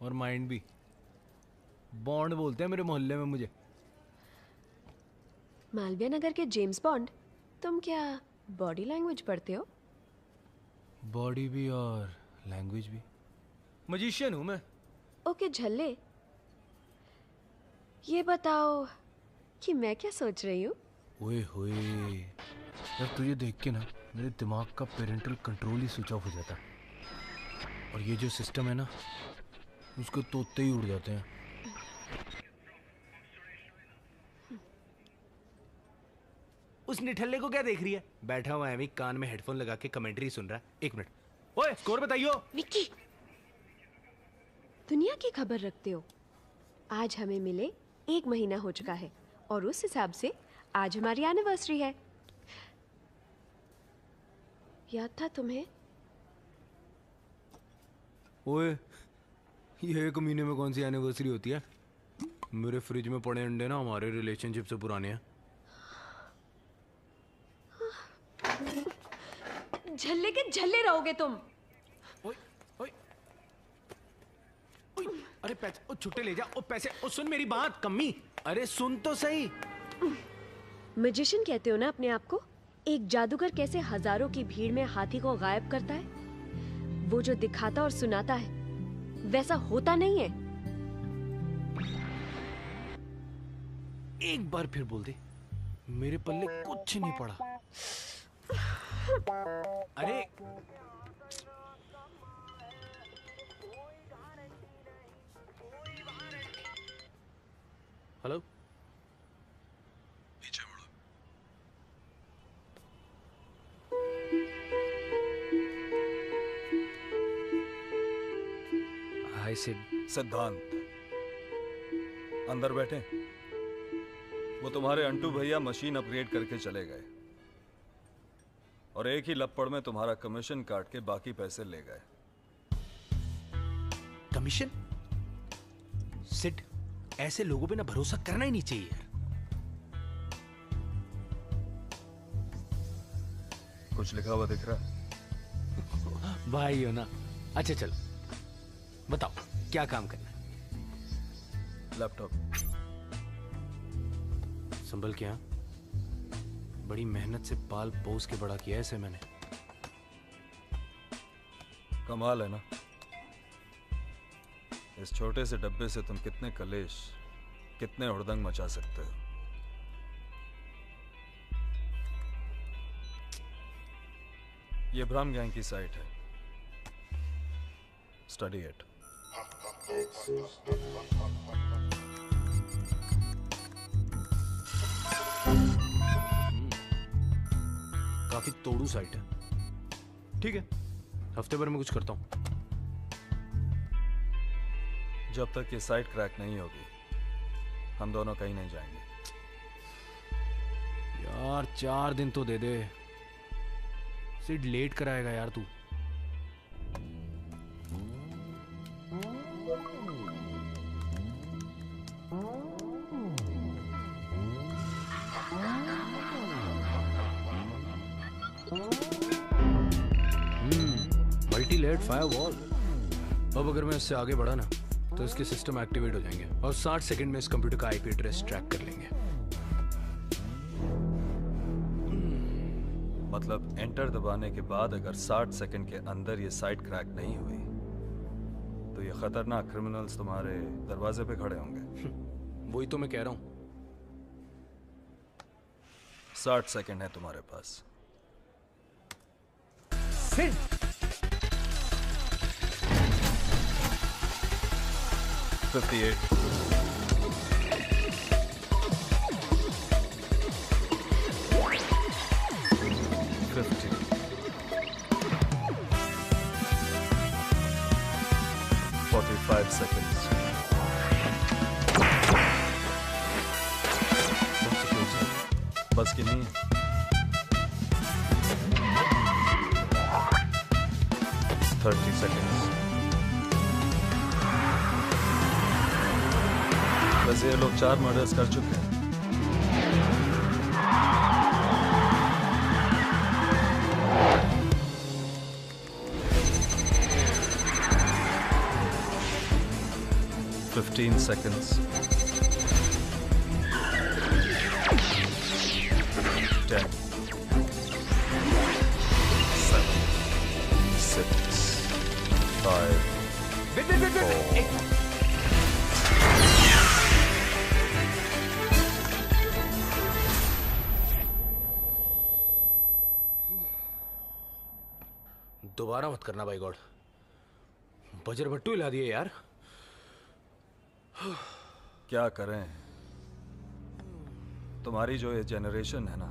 और माइंड भी। बॉन्ड बोलते हैं मेरे मोहल्ले में मुझे। मालविया नगर के जेम्स बॉन्ड। तुम क्या बॉडी लैंग्वेज पढ़ते हो? बॉडी भी और लैंग्वेज भी। मजिशियन हूँ मैं। ओके झल्ले, ये बताओ कि मैं क्या सोच रही हूँ? ओए होए, यार तुझे देख के ना मेरे दिमाग का पेरेंटल कंट्रोल ही स्विच ऑफ हो जाता है। और ये जो सिस्टम है ना, उसको तोते ही उड़ जाते हैं। उस निठल्ले को क्या देख रही है? बैठा हुआ है, कान में हेडफोन लगा के कमेंट्री सुन रहा है। एक मिनट। ओए, स्कोर बताइयो। विक्की, दुनिया की खबर रखते हो। आज हमें मिले 1 महीना हो चुका है, और उस हिसाब से आज हमारी एनिवर्सरी है। याद था तुम्हें? ओए, ये 1 महीने में कौन सी एनिवर्सरी होती है? मेरे फ्रिज में पड़े अंडे ना हमारे रिलेशनशिप से पुराने हैं। झल्ले के झल्ले रहोगे तुम। ओए, ओए, ओए, अरे पैसे, ओ छुट्टे ले जा। ओ पैसे, ओ सुन मेरी बात कम्मी। अरे सुन तो सही। मैजिशियन कहते हो ना अपने आप को? एक जादूगर कैसे हजारों की भीड़ में हाथी को गायब करता है? वो जो दिखाता और सुनाता है वैसा होता नहीं है। एक बार फिर बोल दे, मेरे पल्ले कुछ नहीं पड़ा। अरे हेलो, नीचे मुड़ो। हाय सिड। सिद्धांत अंदर बैठे। वो तुम्हारे अंटू भैया मशीन अपग्रेड करके चले गए और एक ही लपड़ में तुम्हारा कमीशन काट के बाकी पैसे ले गए। कमीशन? सिड, ऐसे लोगों पे ना भरोसा करना ही नहीं चाहिए यार। कुछ लिखा हुआ दिख रहा है? भाई हो ना। अच्छा चलो बताओ क्या काम करना है? लैपटॉप। संभल के। हाँ, बड़ी मेहनत से पाल पोस के बड़ा किया ऐसे मैंने। कमाल है ना, इस छोटे से डब्बे से तुम कितने कलेश, कितने हुड़दंग मचा सकते हो। ये ब्रह्म गैंग की साइट है। Study it. काफी तोड़ू साइट है। ठीक है, हफ्ते भर में कुछ करता हूँ। जब तक ये साइट क्रैक नहीं होगी हम दोनों कहीं नहीं जाएंगे। यार 4 दिन तो दे दे। सिर्फ लेट कराएगा यार तू। Multi layered firewall. अब अगर मैं इससे आगे बढ़ा ना तो इसके सिस्टम एक्टिवेट हो जाएंगे और 60 सेकंड में इस कंप्यूटर का आईपी एड्रेस ट्रैक कर लेंगे। मतलब एंटर दबाने के बाद अगर 60 सेकंड के अंदर ये साइट क्रैक नहीं हुई तो ये खतरनाक क्रिमिनल्स तुम्हारे दरवाजे पे खड़े होंगे। वही तो मैं कह रहा हूं। 60 सेकंड है तुम्हारे पास। 58 50 45 seconds. बस की नहीं है। 30 seconds. वैसे ये लोग 4 मर्डर्स कर चुके हैं। $15 seconds. 10 7 6 5 4 दोबारा मत करना भाई गॉड। बजर भट्टू हिला दिए यार। क्या करें, तुम्हारी जो ये जनरेशन है ना,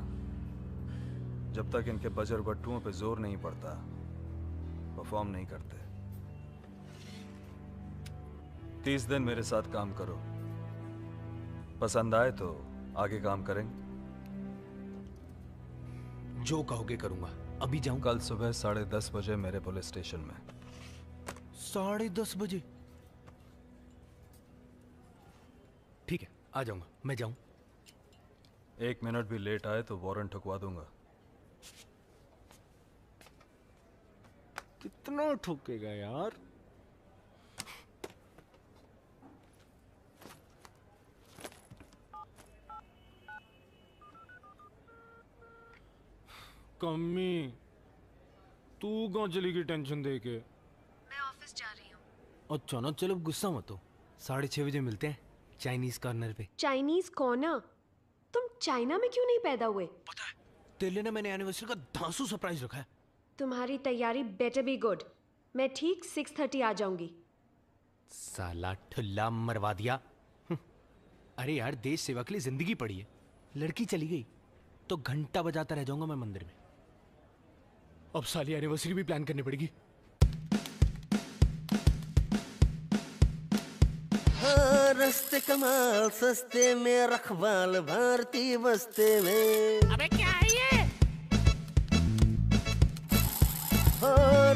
जब तक इनके बजर भट्टुओं पे जोर नहीं पड़ता परफॉर्म नहीं करते। 30 दिन मेरे साथ काम करो, पसंद आए तो आगे काम करेंगे। जो कहोगे करूंगा। अभी जाऊं? कल सुबह 10:30 बजे मेरे पुलिस स्टेशन में। 10:30 बजे? ठीक है, आ जाऊंगा। मैं जाऊं? 1 मिनट भी लेट आए तो वारंट ठुकवा दूंगा। कितना ठोकेगा यार? कम्मी, तू कहाँ चली गई टेंशन दे के? मैं ऑफिस जा रही हूँ। अच्छा ना, चलो गुस्सा मत हो। 6:30 बजे मिलते हैं चाइनीज कॉर्नर पे। Chinese corner? तुम चाइना में क्यों नहीं पैदा हुए? पता है, तेरे लिए ना मैंने एनिवर्सरी का धांसू सरप्राइज रखा है। तुम्हारी तैयारी बेटर बी गुड। मैं ठीक 6:30 आ जाऊंगी। साला ठुल्ला मरवा दिया। अरे यार, देश सेवा के लिए जिंदगी पड़ी है। लड़की चली गई तो घंटा बजाता रह जाऊंगा मैं मंदिर में। अब साली एनिवर्सरी भी प्लान करनी पड़ेगी। रस्ते कमाल सस्ते में रखवाल भारती बस्ते में। अबे क्या है ये?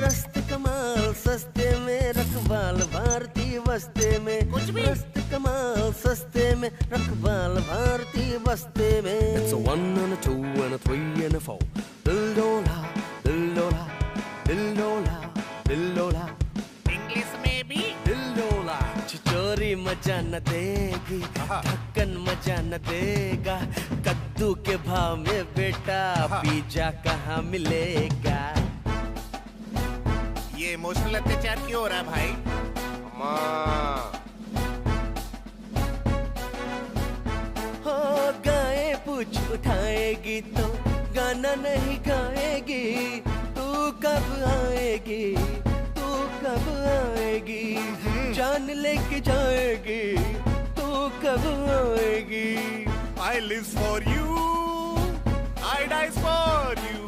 रस्ते कमाल सस्ते में रखवाल भारती बस्ते में। कुछ भी? रस्ते कमाल सस्ते में रखवाल भारती बस्ते में। It's a 1 and a 2 and a 3 and a 4. Dildola, dildola, dildola, dildola. English में भी? dildola. छिचोरी मजा न देगी, ढक्कन मजा न देगा। कद्दू के भाव में बेटा पिज्जा कहाँ मिलेगा? ये इमोशनल अत्याचार क्यों हो रहा है भाई? हो गाए पूछ उठाएगी तो गाना नहीं गाएगी। तू कब आएगी, तू कब आएगी? जान लेके जाएगी तू कब आएगी I live for you, I die for you.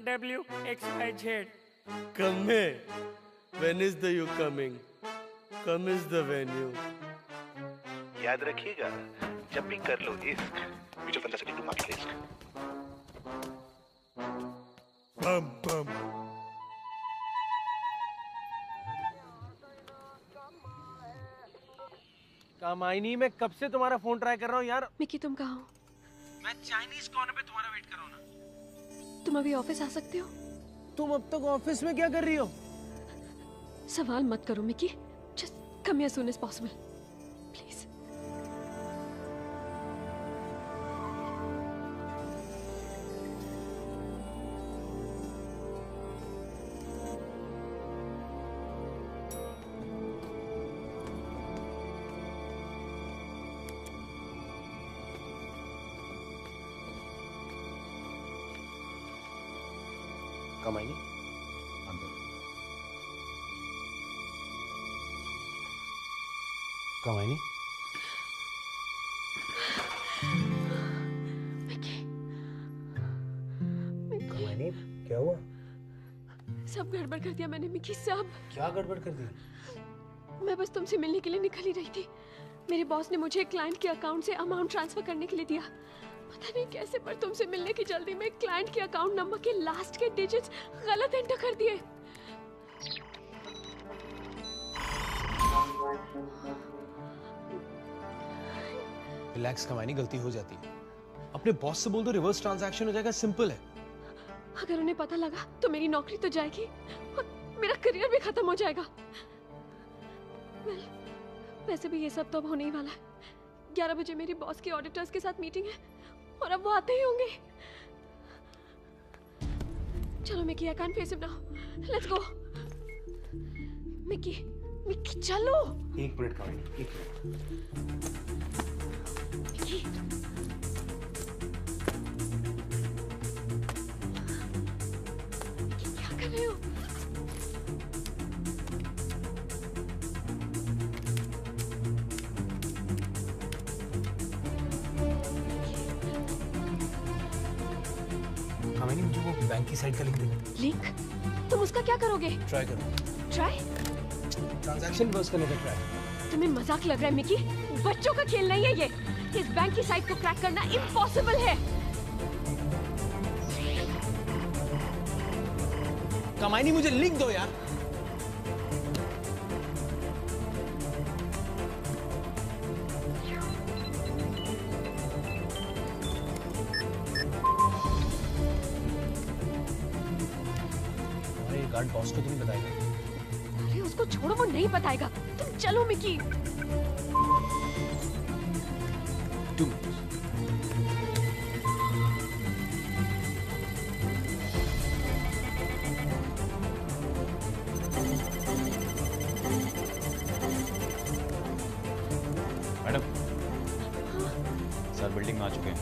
WXYZ. Come here. When is the you coming? Come is the venue. याद रखिएगा, जब भी कर लो इश्क, mutual fund city to market list. बम बम। कामायनी, मैं कब से तुम्हारा फोन ट्राई कर रहा हूँ यार। मिकी तुम कहाँ हो? मैं चाइनीज कॉर्नर पे तुम्हारा वेट कर रहा हूँ ना। तुम अभी ऑफिस आ सकते हो? तुम अब तक ऑफिस में क्या कर रही हो? सवाल मत करो Mickey, just come as soon as possible, please. कमाइनी कमाइनी, कमाइनी, क्या हुआ? सब गड़बड़ कर दिया मैंने मिकी, सब। क्या गड़बड़ कर दी? मैं बस तुमसे मिलने के लिए निकल ही रही थी। मेरे बॉस ने मुझे क्लाइंट के अकाउंट से अमाउंट ट्रांसफर करने के लिए दिया। पता नहीं कैसे, पर तुमसे मिलने की जल्दी में क्लाइंट के अकाउंट नंबर के लास्ट के डिजिट्स गलत एंटर कर दिए। रिलैक्स कमाइनी, गलती हो जाती है। अपने बॉस से बोल दो रिवर्स ट्रांजैक्शन हो जाएगा, सिंपल है। अगर उन्हें पता लगा तो मेरी नौकरी तो जाएगी और मेरा करियर भी खत्म हो जाएगा। वैसे भी ये सब तो अब होने ही वाला है। 11 बजे मेरी बॉस की ऑडिटर्स के साथ मीटिंग है और अब वो आते ही होंगे। चलो Mickey, I can't face him now, let's go. Mickey, Mickey चलो। एक मिनट कमाइनी, एक मिनट। मिकी, क्या कर रहे हो? कमाइनी, मुझे वो बैंक की साइट का लिंक दे। लिंक? तुम उसका क्या करोगे? ट्राई करो। ट्राई? ट्रांजैक्शन रिवर्स करने का ट्राई। तुम्हें मजाक लग रहा है मिकी? बच्चों का खेल नहीं है ये। इस बैंक की साइट को क्रैक करना इम्पॉसिबल है। कमाइनी, मुझे लिंक दो यार। हमारे गार्ड बॉस को तो नहीं बताएगा। अरे उसको छोड़ो, वो नहीं बताएगा। तुम चलो मिकी। मैडम, सर बिल्डिंग में आ चुके हैं।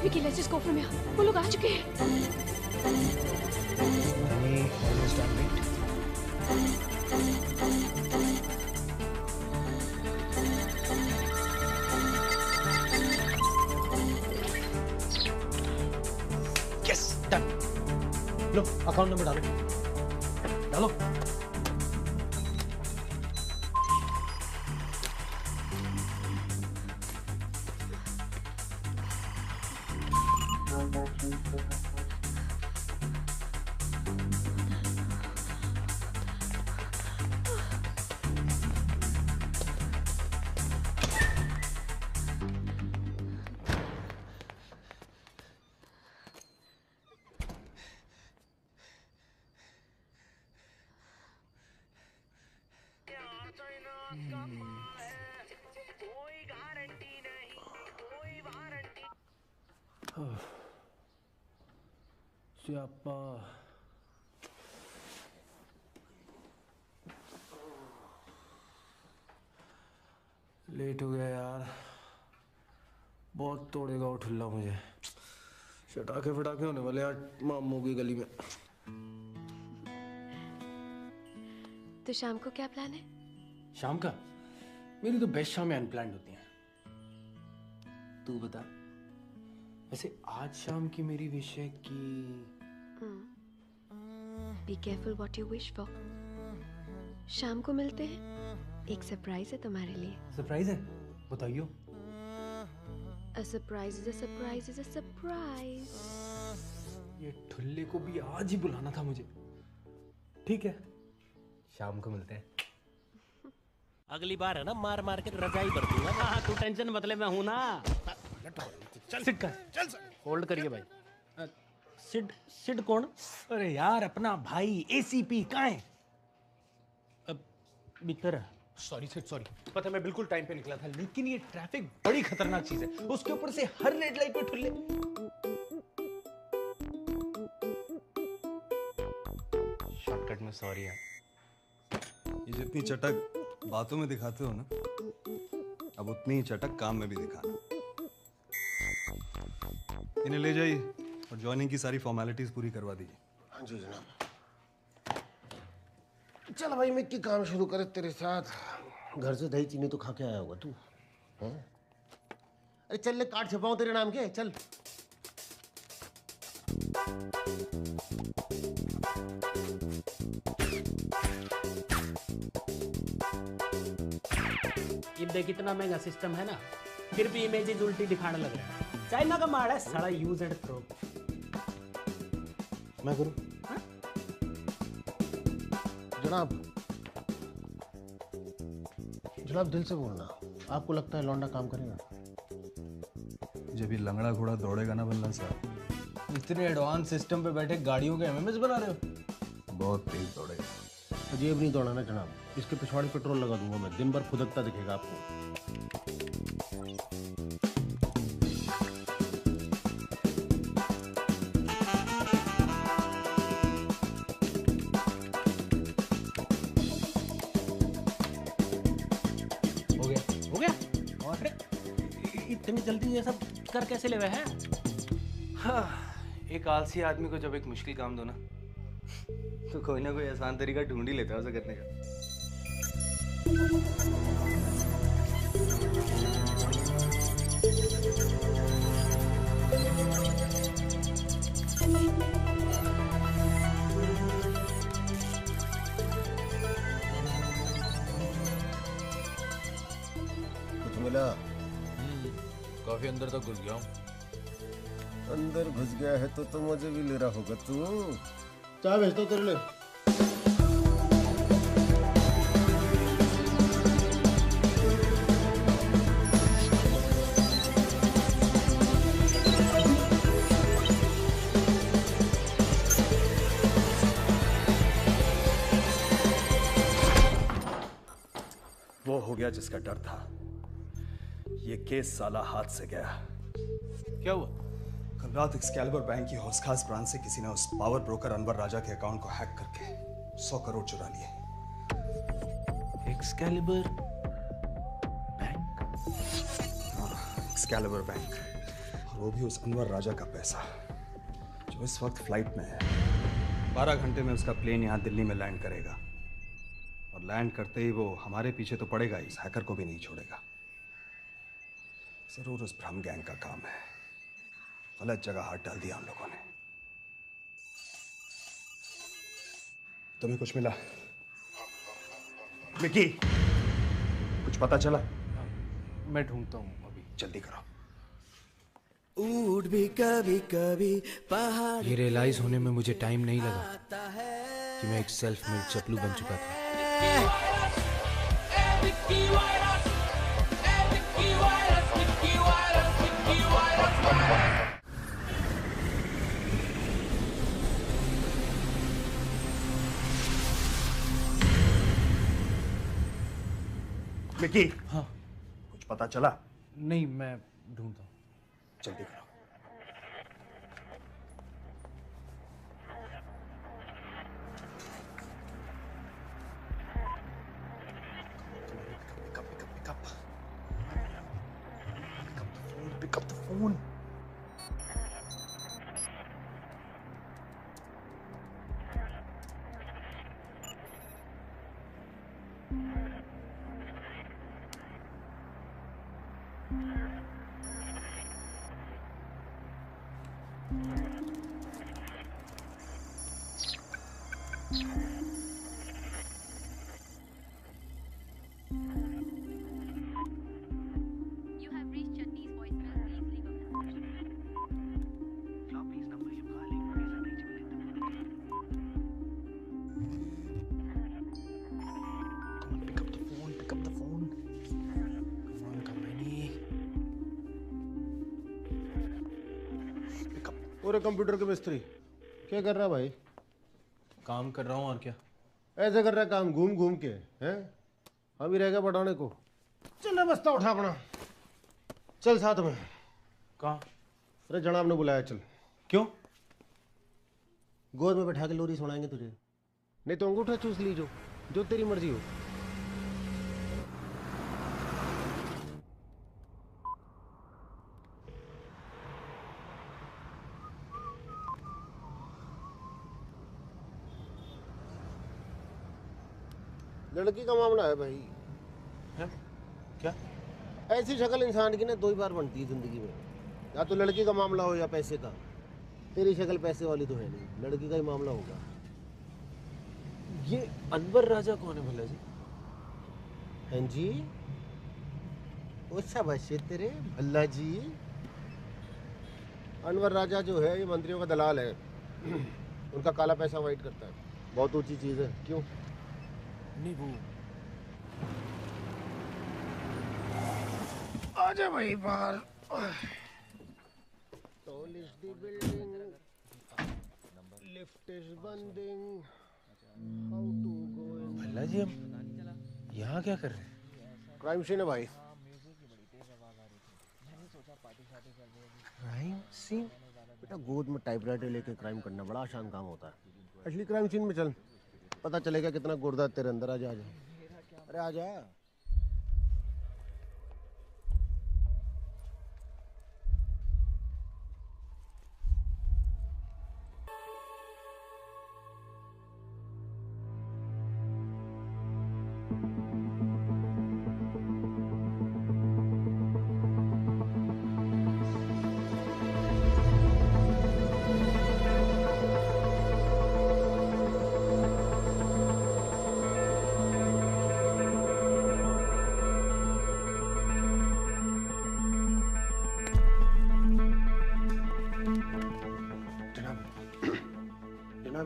Mickey, let's just go from here. वो लोग आ चुके हैं। Yes, done. लो, अकाउंट नंबर डालो। डालो। स्यापा। लेट हो गया यार, बहुत तोड़ेगा उठल्ला मुझे। चटाके फटाके होने वाले यार मामू की गली में। तो शाम को क्या प्लान है? शाम का मेरी तो बेस्ट शामें अनप्लान्ड होती हैं। तू बता। वैसे आज शाम की मेरी विश है कि be careful what you wish for. शाम को मिलते हैं, एक सरप्राइज है तुम्हारे लिए। सरप्राइज है? बताइयो। A surprise is a surprise is a surprise. ये ठुल्ले को भी आज ही बुलाना था मुझे। ठीक है, शाम को मिलते हैं। अगली बार है ना मार मार के रजाई भर दूंगा। हाँ तू टेंशन मत ले, मैं हूं ना। सिड का चल होल्ड करिए भाई। सिड सिड कौन? अरे यार अपना भाई ACP कहाँ है? अब भीतर है। सॉरी सिड सॉरी, पता है मैं बिल्कुल टाइम पे निकला था, लेकिन ये ट्रैफिक बड़ी खतरनाक चीज है। उसके ऊपर से हर रेड लाइट पे ठुल्ले। शॉर्टकट में सॉरी यार। ये जितनी चटक बातों में दिखाते हो ना, अब उतनी ही चटक काम में भी दिखाना। इन्हें ले जाइए और ज्वाइनिंग की सारी फॉर्मेलिटीज पूरी करवा दीजिए। हाँ जी जनाब। चल भाई मिक्की काम शुरू करे तेरे साथ। घर से दही चीनी तो खा के आया होगा तू, हैं? अरे चल ले कार्ड छपाऊं तेरे नाम के, चल। ये देख इतना महंगा सिस्टम है ना, फिर भी इमेजेस उल्टी दिखाने लग रहा है। चाइना का माल है सारा, यूज एंड थ्रो। मैं करूं? जनाब जनाब दिल से बोलना, आपको लगता है लौंडा काम करेगा? जब ये लंगड़ा घोड़ा दौड़ेगा ना बल्ला साहब। इतने एडवांस सिस्टम पे बैठे गाड़ियों के MMS बना रहे हो? बहुत तेज दौड़ेगा। जेब नहीं दौड़ाना जनाब, इसके पिछवाड़े पेट्रोल लगा दूंगा मैं, दिन भर फुदकता दिखेगा आपको। इतनी जल्दी ये सब कर कैसे ले हैं? हाँ, एक आलसी आदमी को जब एक मुश्किल काम दो ना, तो कोई ना कोई आसान तरीका ढूंढ ही लेता है उसे करने का। कुछ मिला? काफी अंदर तक घुस गया हूँ। अंदर घुस गया है तो मुझे भी ले रहा होगा तू। चाय भेजता हूँ तेरे लिए। वो हो गया जिसका डर था। ये केस साला हाथ से गया। क्या हुआ? कल रात एक्सकैलिबर बैंक की हौसखास ब्रांच से किसी ने उस पावर ब्रोकर अनवर राजा के अकाउंट को हैक करके 100 करोड़ चुरा लिए। एक्सकैलिबर एक्सकैलिबर बैंक, और वो भी उस अनवर राजा का पैसा, जो इस वक्त फ्लाइट में है। 12 घंटे में उसका प्लेन यहाँ दिल्ली में लैंड करेगा, और लैंड करते ही वो हमारे पीछे तो पड़ेगा ही, इस हैकर को भी नहीं छोड़ेगा। जरूर उस भ्रम गैंग का काम है। गलत जगह हाथ डाल दिया हम लोगों ने। तुम्हें कुछ मिला मिकी? कुछ पता चला? मैं ढूंढता हूँ अभी। जल्दी करो। ऊट भी कभी कभी पहाड़। ये रियलाइज होने में मुझे टाइम नहीं लगा कि मैं एक सेल्फ मेड चपलू बन चुका था। मिकी, हाँ, कुछ पता चला? नहीं, मैं ढूंढता हूँ। जल्दी करो। Pick up the phone. पूरे कंप्यूटर के मिस्त्री क्या कर रहा भाई? काम कर रहा हूँ और क्या। ऐसे कर रहा काम घूम घूम के हैं? अभी रह गया बढ़ाने को। चल रे बस्ता उठा अपना, चल साथ में। कहाँ? अरे जनाब ने बुलाया, चल। क्यों? गोद में बैठा के लोरी सुनाएंगे तुझे, नहीं तो अंगूठा चूस लीजो, जो तेरी मर्जी हो। लड़की का मामला है भाई। है? क्या? ऐसी शक्ल इंसान की ना दो ही बार बनती है जिंदगी में, या तो लड़की का मामला हो या पैसे का। तेरी शक्ल पैसे वाली तो है नहीं, लड़की का ही मामला होगा। ये अनवर राजा कौन है भला जी? हैं जी? ओ शाबाश तेरे भल्ला जी। अनवर राजा जो है ये मंत्रियों का दलाल है। उनका काला पैसा वाइट करता है, बहुत ऊंची चीज है। क्यों? नहीं वो आजा भाई बाहर। Tall is the building, lift is bending, how to go in? Bhalla जी हम यहाँ क्या कर रहे हैं? क्राइम सीन है भाई। Crime scene? बेटा गोद में टाइपराइटर लेके क्राइम करना बड़ा आसान काम होता है। असली क्राइम सीन में चल, पता चलेगा कितना गुर्दा तेरे अंदर। आजा आजा, अरे आजा।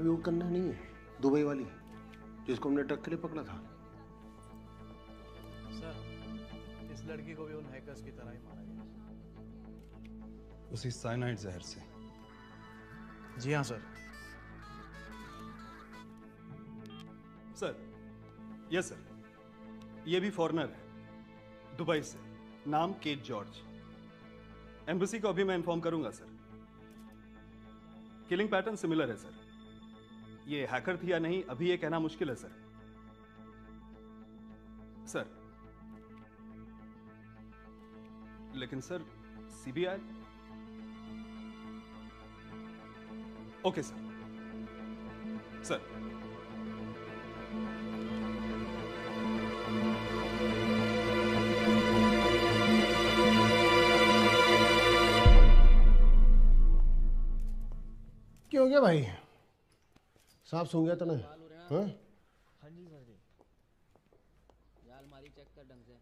योग करना नहीं है, दुबई वाली जिसको हमने ट्रक के लिए पकड़ा था। सर, इस लड़की को भी उन हैकर्स की तरह ही मारा गया। उसी साइनाइड जहर से? जी हाँ सर। सर, यस सर, ये भी फॉरेनर है, दुबई से, नाम केट जॉर्ज। एम्बेसी को अभी मैं इन्फॉर्म करूंगा सर। किलिंग पैटर्न सिमिलर है सर। ये हैकर थी या नहीं अभी ये कहना मुश्किल है सर। सर, लेकिन sir CBI. Okay sir. Sir, क्यों हो गया भाई? सांप सूंघ गया तूने? हाँ हाँ जी सर जी। अलमारी चेक कर ढंग से।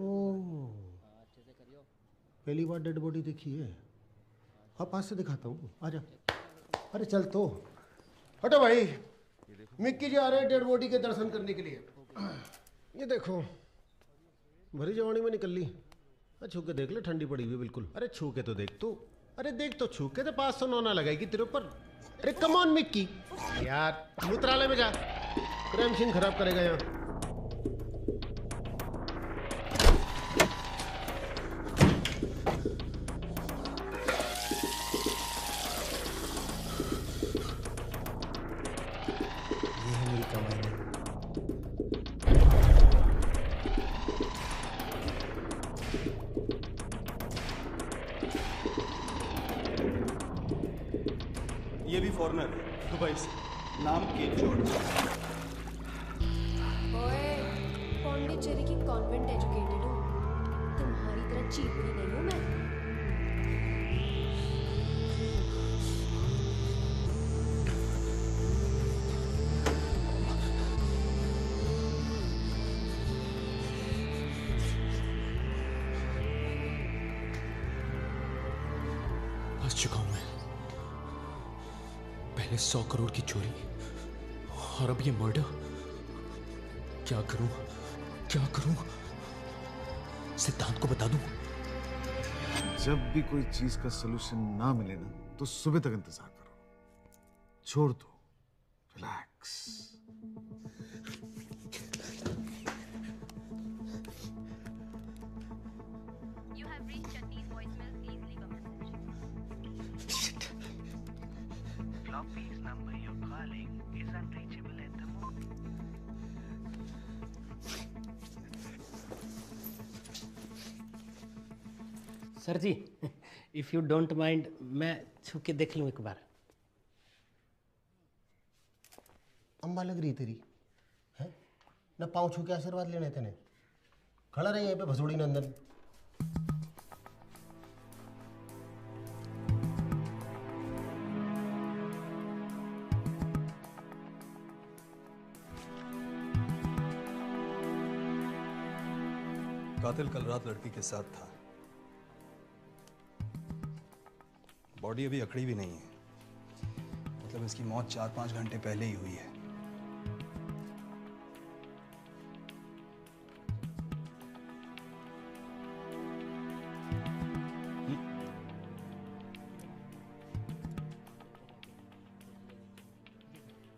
ओह, अच्छे से करियो। पहली बार डेड बॉडी देखी है। हाँ पास से दिखाता हूँ, आजा। अरे चल तो हटो भाई। मिक्की जी आ रहे हैं डेड बॉडी के दर्शन करने के लिए। ये देखो भरी जवानी में निकल ली। छू के देख ले, ठंडी पड़ी हुई बिल्कुल। अरे छू के तो देख तू। अरे देख तो छू के तो 509 ना लगाएगी तेरे ऊपर। अरे कम ऑन मिक्की यार, मूत्रालय में जा, क्राइम सीन खराब करेगा यहाँ। ये है मेरी कमाई। ये भी फॉरेनर है, दुबई से, नाम केट जॉर्ज। ओए, पौंडीचेरी की कॉन्वेंट एजुकेटेड हूँ, तुम्हारी तरह चीपड़ी नहीं हूँ मैं। पहले 100 करोड़ की चोरी और अब ये मर्डर। क्या करूं, क्या करूं? सिद्धांत को बता दूं? जब भी कोई चीज का सलूशन ना मिले ना तो सुबह तक इंतजार करो, छोड़ दो, relax. Sir ji, if you don't mind मैं छू के देख लूं एक बार। अम्बा लग रही तेरी है ना, पाँव छू के आशीर्वाद लेने तेने। खड़ा रही यहीं पे भसोड़ी नंदन। कातिल कल रात लड़की के साथ था। बॉडी अभी अकड़ी भी नहीं है, मतलब इसकी मौत 4-5 घंटे पहले ही हुई है।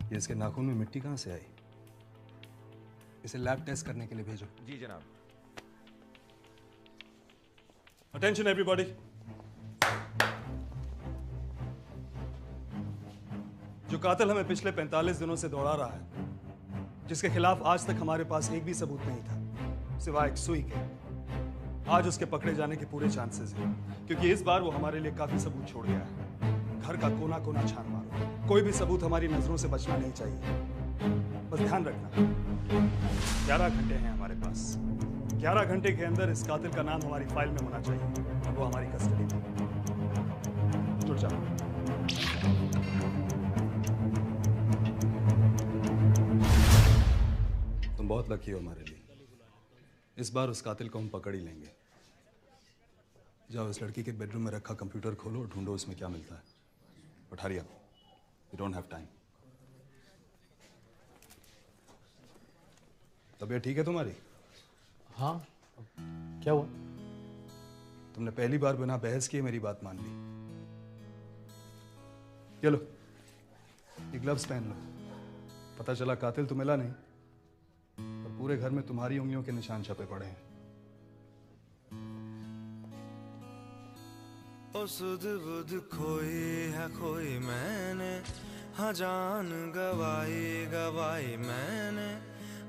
ये इसके नाखून में मिट्टी कहां से आई? इसे लैब टेस्ट करने के लिए भेजो। जी जनाब। Attention everybody. जो कातिल हमें पिछले 45 दिनों से दौड़ा रहा है, जिसके खिलाफ आज तक हमारे पास एक भी सबूत नहीं था सिवाय एक सुई के, आज उसके पकड़े जाने के पूरे चांसेस हैं, क्योंकि इस बार वो हमारे लिए काफी सबूत छोड़ गया है। घर का कोना कोना छान मारो, कोई भी सबूत हमारी नजरों से बचना नहीं चाहिए। बस ध्यान रखना, 11 घंटे हैं हमारे पास। 11 घंटे के अंदर इस कातिल का नाम हमारी फाइल में होना चाहिए और वो हमारी कस्टडी में। जुड़ जाओ। तुम बहुत लकी हो हमारे लिए। इस बार उस कातिल को हम पकड़ ही लेंगे। जाओ इस लड़की के बेडरूम में रखा कंप्यूटर खोलो और ढूंढो उसमें क्या मिलता है। But hurry up, we don't have time. तबीयत ठीक है तुम्हारी? हाँ, क्या हुआ? तुमने पहली बार बिना बहस किए मेरी बात मान ली। ये लो, ये ग्लव्स पहन लो। पता चला कातिल तो मिला नहीं, पर पूरे घर में तुम्हारी उंगलियों के निशान छपे पड़े हैं। ओ सुध बुध खोई है खोई मैंने, हाँ जान गवाई गवाई मैंने,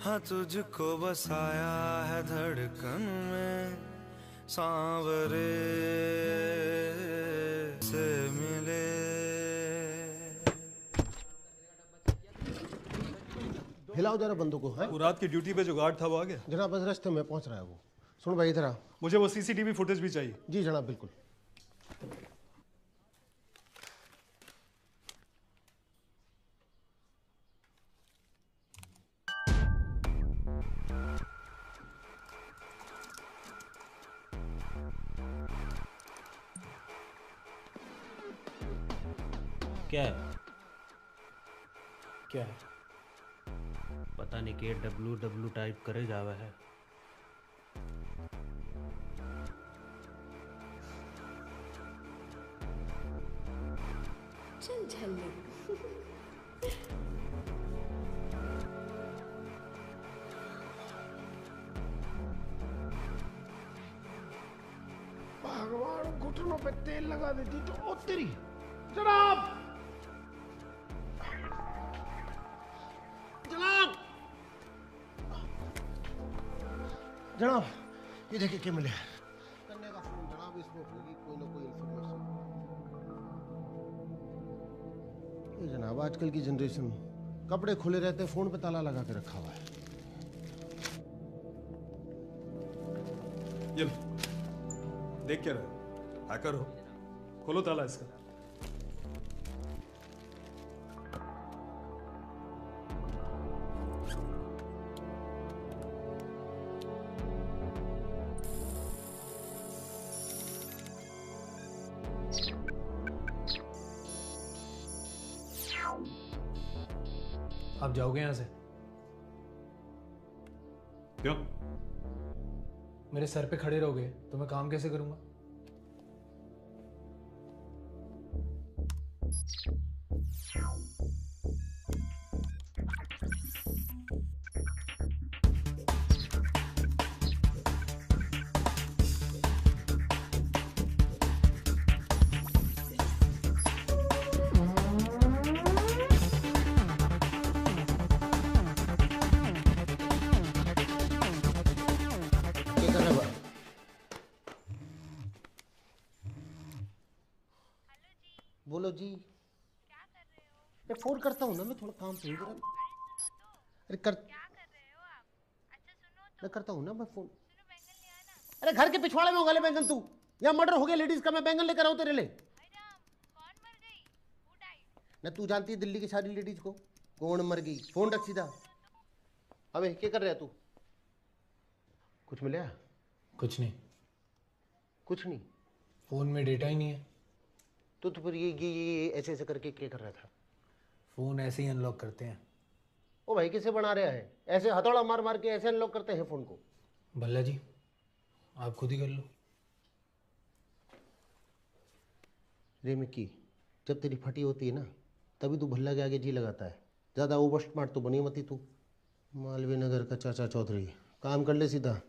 हाँ तुझको बसाया है धड़कन में, सांवरे से मिले। हिलाओ जरा बंदूक को। है वो रात की ड्यूटी पे जो गार्ड था वो आ गया? जनाब बस रास्ते में पहुंच रहा है वो। सुन भाई इधर आ। मुझे वो सीसीटीवी फुटेज भी चाहिए। जी जनाब बिल्कुल। क्या है? क्या है? पता नहीं के WW टाइप करे जावा है। चल झल्ले। भगवान घुटनों पे तेल लगा देती तो ओ तेरी। जनाब जनाब जनाब, ये देखिए क्या मिले। कन्या का फोन जनाब, इसमें होगी कोई ना कोई इंफॉर्मेशन। ये जनाब आजकल की जनरेशन, कपड़े खुले रहते, फोन पे ताला लगा के रखा हुआ है। ये लो, देख क्या रहे? हैकर हो? खोलो ताला इसका। आप जाओगे यहाँ से? क्यों? मेरे सर पे खड़े रहोगे तो मैं काम कैसे करूँगा? बोलो जी। मैं फोन करता हूँ ना, मैं थोड़ा काम पे हूँ। अरे मैं करता हूँ ना मैं फोन। अरे घर के पिछवाड़े में उगाले बैंगन तू। यहाँ मर्डर हो गया लेडीज का, मैं बैंगन लेकर आऊँ तेरे लिए। ना तू जानती है दिल्ली की सारी लेडीज को कौन मर गई। फोन रख सीधा। अबे क्या कर रहा तू? कुछ मिला? कुछ नहीं। कुछ नहीं? फोन में डेटा ही नहीं है। तो फिर ये ऐसे ऐसे करके क्या कर रहा था? फोन ऐसे ही अनलॉक करते हैं। ओ भाई किसे बना रहा है? ऐसे हथौड़ा मार मार के ऐसे अनलॉक करते हैं फोन को? भल्ला जी आप खुद ही कर लो। रे मिक्की, जब तेरी फटी होती है ना तभी तू भल्ला के आगे जी लगाता है। ज़्यादा ओवर स्मार्ट तो बनी मती तू। मालवीय नगर का चाचा चौधरी, काम कर ले सीधा।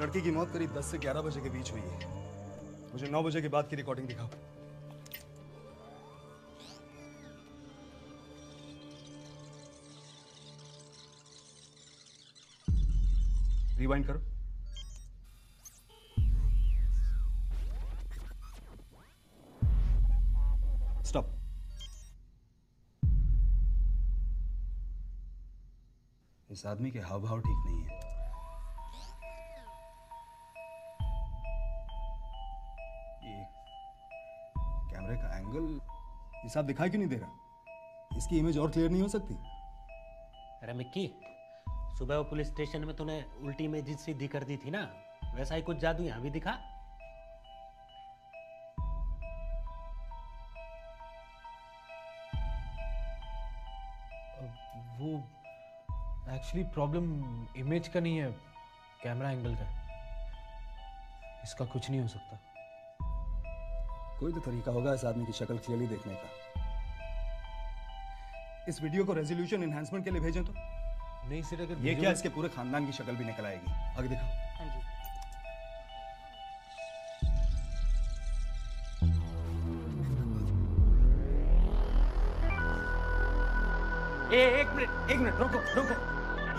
लड़की की मौत करीब 10 से 11 बजे के बीच हुई है। मुझे 9 बजे के बाद की रिकॉर्डिंग दिखाओ। रिवाइंड करो। स्टॉप। इस आदमी के हाव भाव ठीक नहीं है। कैमरे का एंगल ये साफ दिखाई क्यों नहीं दे रहा? इसकी इमेज और क्लियर नहीं हो सकती? अरे मिक्की, सुबह वो पुलिस स्टेशन में तूने उल्टी इमेज सीधी कर दी थी ना, वैसा ही कुछ जादू यहाँ भी दिखा। वो एक्चुअली प्रॉब्लम इमेज का नहीं है, कैमरा एंगल का। इसका कुछ नहीं हो सकता। कोई तो तरीका होगा इस आदमी की शक्ल क्लियरली देखने का। इस वीडियो को रेजोल्यूशन एनहांसमेंट के लिए भेजें तो? नहीं सर, अगर ये क्या इसके पूरे खानदान की शक्ल भी निकल आएगी। आगे दिखाओ। हाँ जी। एक मिनट रोको।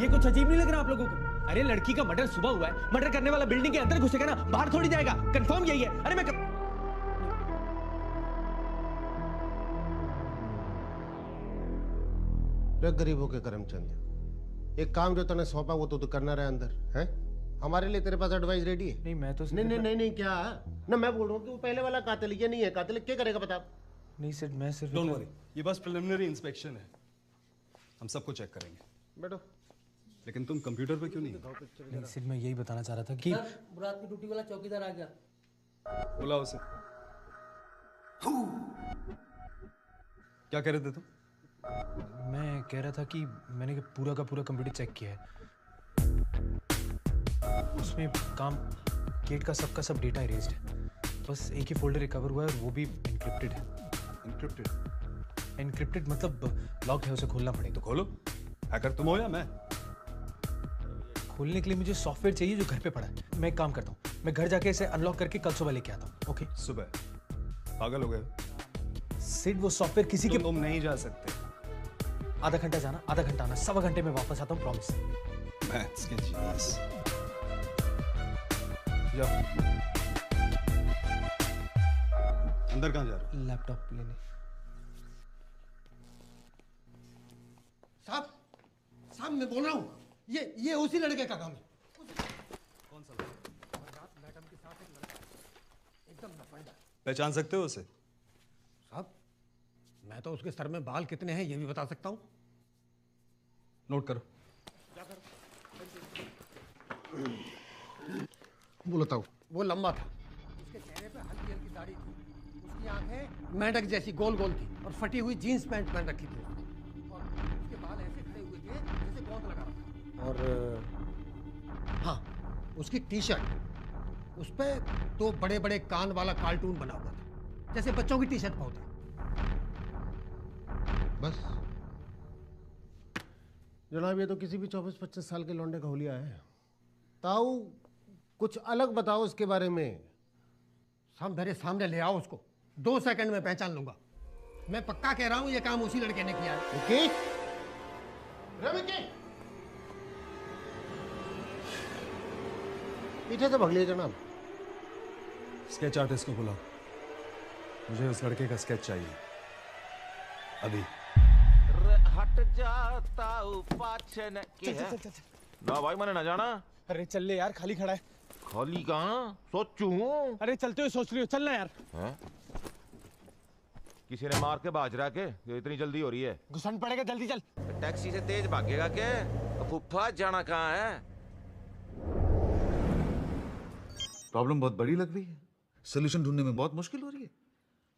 ये कुछ अजीब नहीं लग रहा आप लोगों को? अरे लड़की का मर्डर सुबह हुआ है, मर्डर करने वाला बिल्डिंग के अंदर घुसेगा ना, बाहर थोड़ी जाएगा। कंफर्म यही है। अरे मैं गरीबों के करमचंद, एक काम जो तूने सौंपा वो तो करना रहा अंदर है। हमारे लिए तेरे पास एडवाइस रेडी है? नहीं मैं तो नहीं क्या ना, मैं बोल रहा हूँ कि वो पहले वाला कातिल ये नहीं है। कातिल क्या करेगा बता? नहीं सर, मैं सिर्फ डोंट वरी, ये बस प्रिलिमिनरी इंस्पेक्शन है। हम सबको चेक करेंगे। बैठो। लेकिन तुम कंप्यूटर पे क्यों नहीं? नहीं सिर्फ मैं यही बताना चाह रहा था कि रात की ड्यूटी वाला चौकीदार आ गया। बुलाओ उसे। क्या कह रहे थे तुम? मैं कह रहा था कि मैंने पूरा का पूरा कंप्यूटर चेक किया है, उसमें काम गेट का सब डेटा इरेज्ड है। बस एक ही फोल्डर रिकवर हुआ है और वो भी एनक्रिप्टेड है। एनक्रिप्टेड मतलब लॉक है, उसे खोलना पड़ेगा। तो खोलो। हैकर तुम हो या मैं? खोलने के लिए मुझे सॉफ्टवेयर चाहिए जो घर पे पड़ा है। मैं एक काम करता हूँ, मैं घर जाके इसे अनलॉक करके कल सुबह लेके आता हूँ। ओके? सुबह? पागल हो गए? सिड, वो सॉफ्टवेयर किसी के... तुम नहीं जा सकते। आधा घंटा जाना, आधा घंटा आना, 1.25 घंटे में वापस आता हूँ, प्रॉमिस। मैथ्स के जीनियस। जाओ। अंदर कहाँ जा रहे हो? लैपटॉप लेने। साहब मैं बोल रहा हूँ, ये उसी लड़के का काम है। कौन सा? मैडम के साथ एक लड़का, एकदम लफंडा। पहचान सकते हो उसे? साहब मैं तो उसके सर में बाल कितने हैं ये भी बता सकता हूँ। नोट करो। बोलता हूँ, वो लंबा था, उसके चेहरे पे हल्की हल्की दाढ़ी थी, उसकी आंखें मेंढक जैसी गोल गोल थी और फटी हुई जीन्स पैंट पहन रखी थी और उसके बाल ऐसे खड़े हुए थे जैसे गोंद लगा रखा था। और हाँ, उसकी टी शर्ट, उस पे 2 बड़े बड़े कान वाला कार्टून बना हुआ था, जैसे बच्चों की टी शर्ट पे होता है। बस जनाब, ये तो किसी भी 24-25 साल के लौंडे का हुलिया है। ताऊ कुछ अलग बताओ इसके बारे में। साहब मेरे सामने ले आओ उसको, 2 सेकंड में पहचान लूंगा। मैं पक्का कह रहा हूं ये काम उसी लड़के ने किया है। विक्की, पीछे से भग लिए जनाब। स्केच आर्टिस्ट को बुलाओ, मुझे उस लड़के का स्केच चाहिए अभी। हट जाता पाछे न की है ना भाई, मैंने ना जाना। अरे चल ले यार, खाली खड़ा है। खाली कहाँ? सोचू हूँ। अरे चलते हुए सोच रही हो, चलना यार। हैं? किसी ने मार के बाजरा के जो इतनी जल्दी हो रही है? घुसन पड़ेगा, जल्दी चल। टैक्सी से तेज भागेगा के? फुफ्फा जाना कहाँ है? प्रॉब्लम बहुत बड़ी लग रही है, सोल्यूशन ढूंढने में बहुत मुश्किल हो रही है।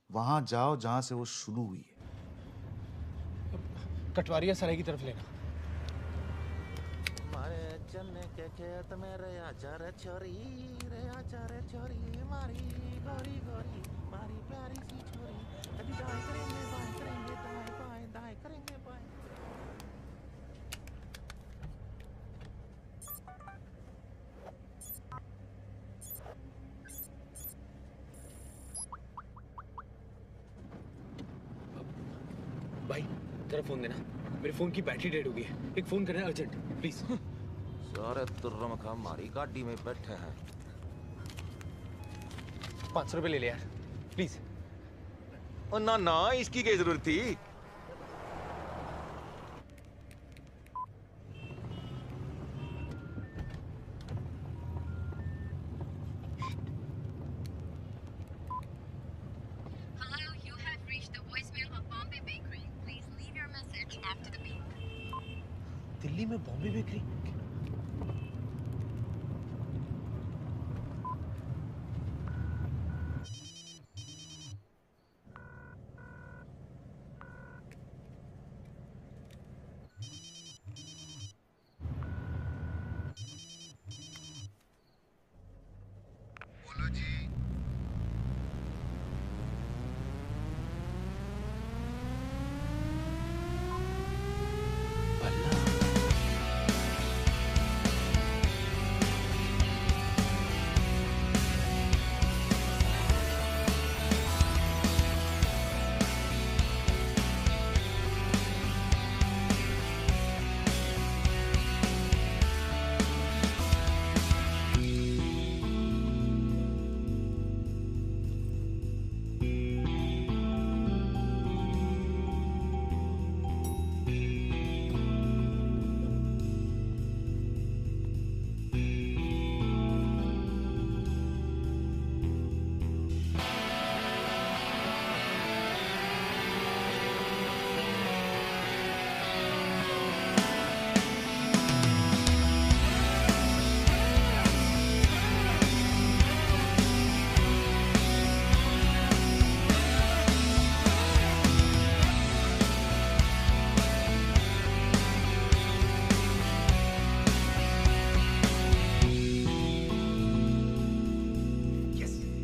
वहां जाओ जहां से वो शुरू हुई है। कटवारिया सराय की तरफ लेना। मारे चन्ने के खेत में रे आजा रे छोरी, रे आजा रे छोरी, मारी गोरी गोरी, मारी प्यारी सी छोरी। अभी दाएं करेंगे बाएं करेंगे, दाएं बाएं दाएं करेंगे बाएं। भाई तेरा फोन देना, मेरे फोन की बैटरी डेड हो गई है। एक फोन करना अर्जेंट प्लीज। सारे तुर्रम खा मारी गाड़ी में बैठे हैं। 500 रुपए ले ले यार प्लीज। ना ना, इसकी क्या जरूरत थी? दिल्ली में बॉम्बे बेकरी? बोलो जी।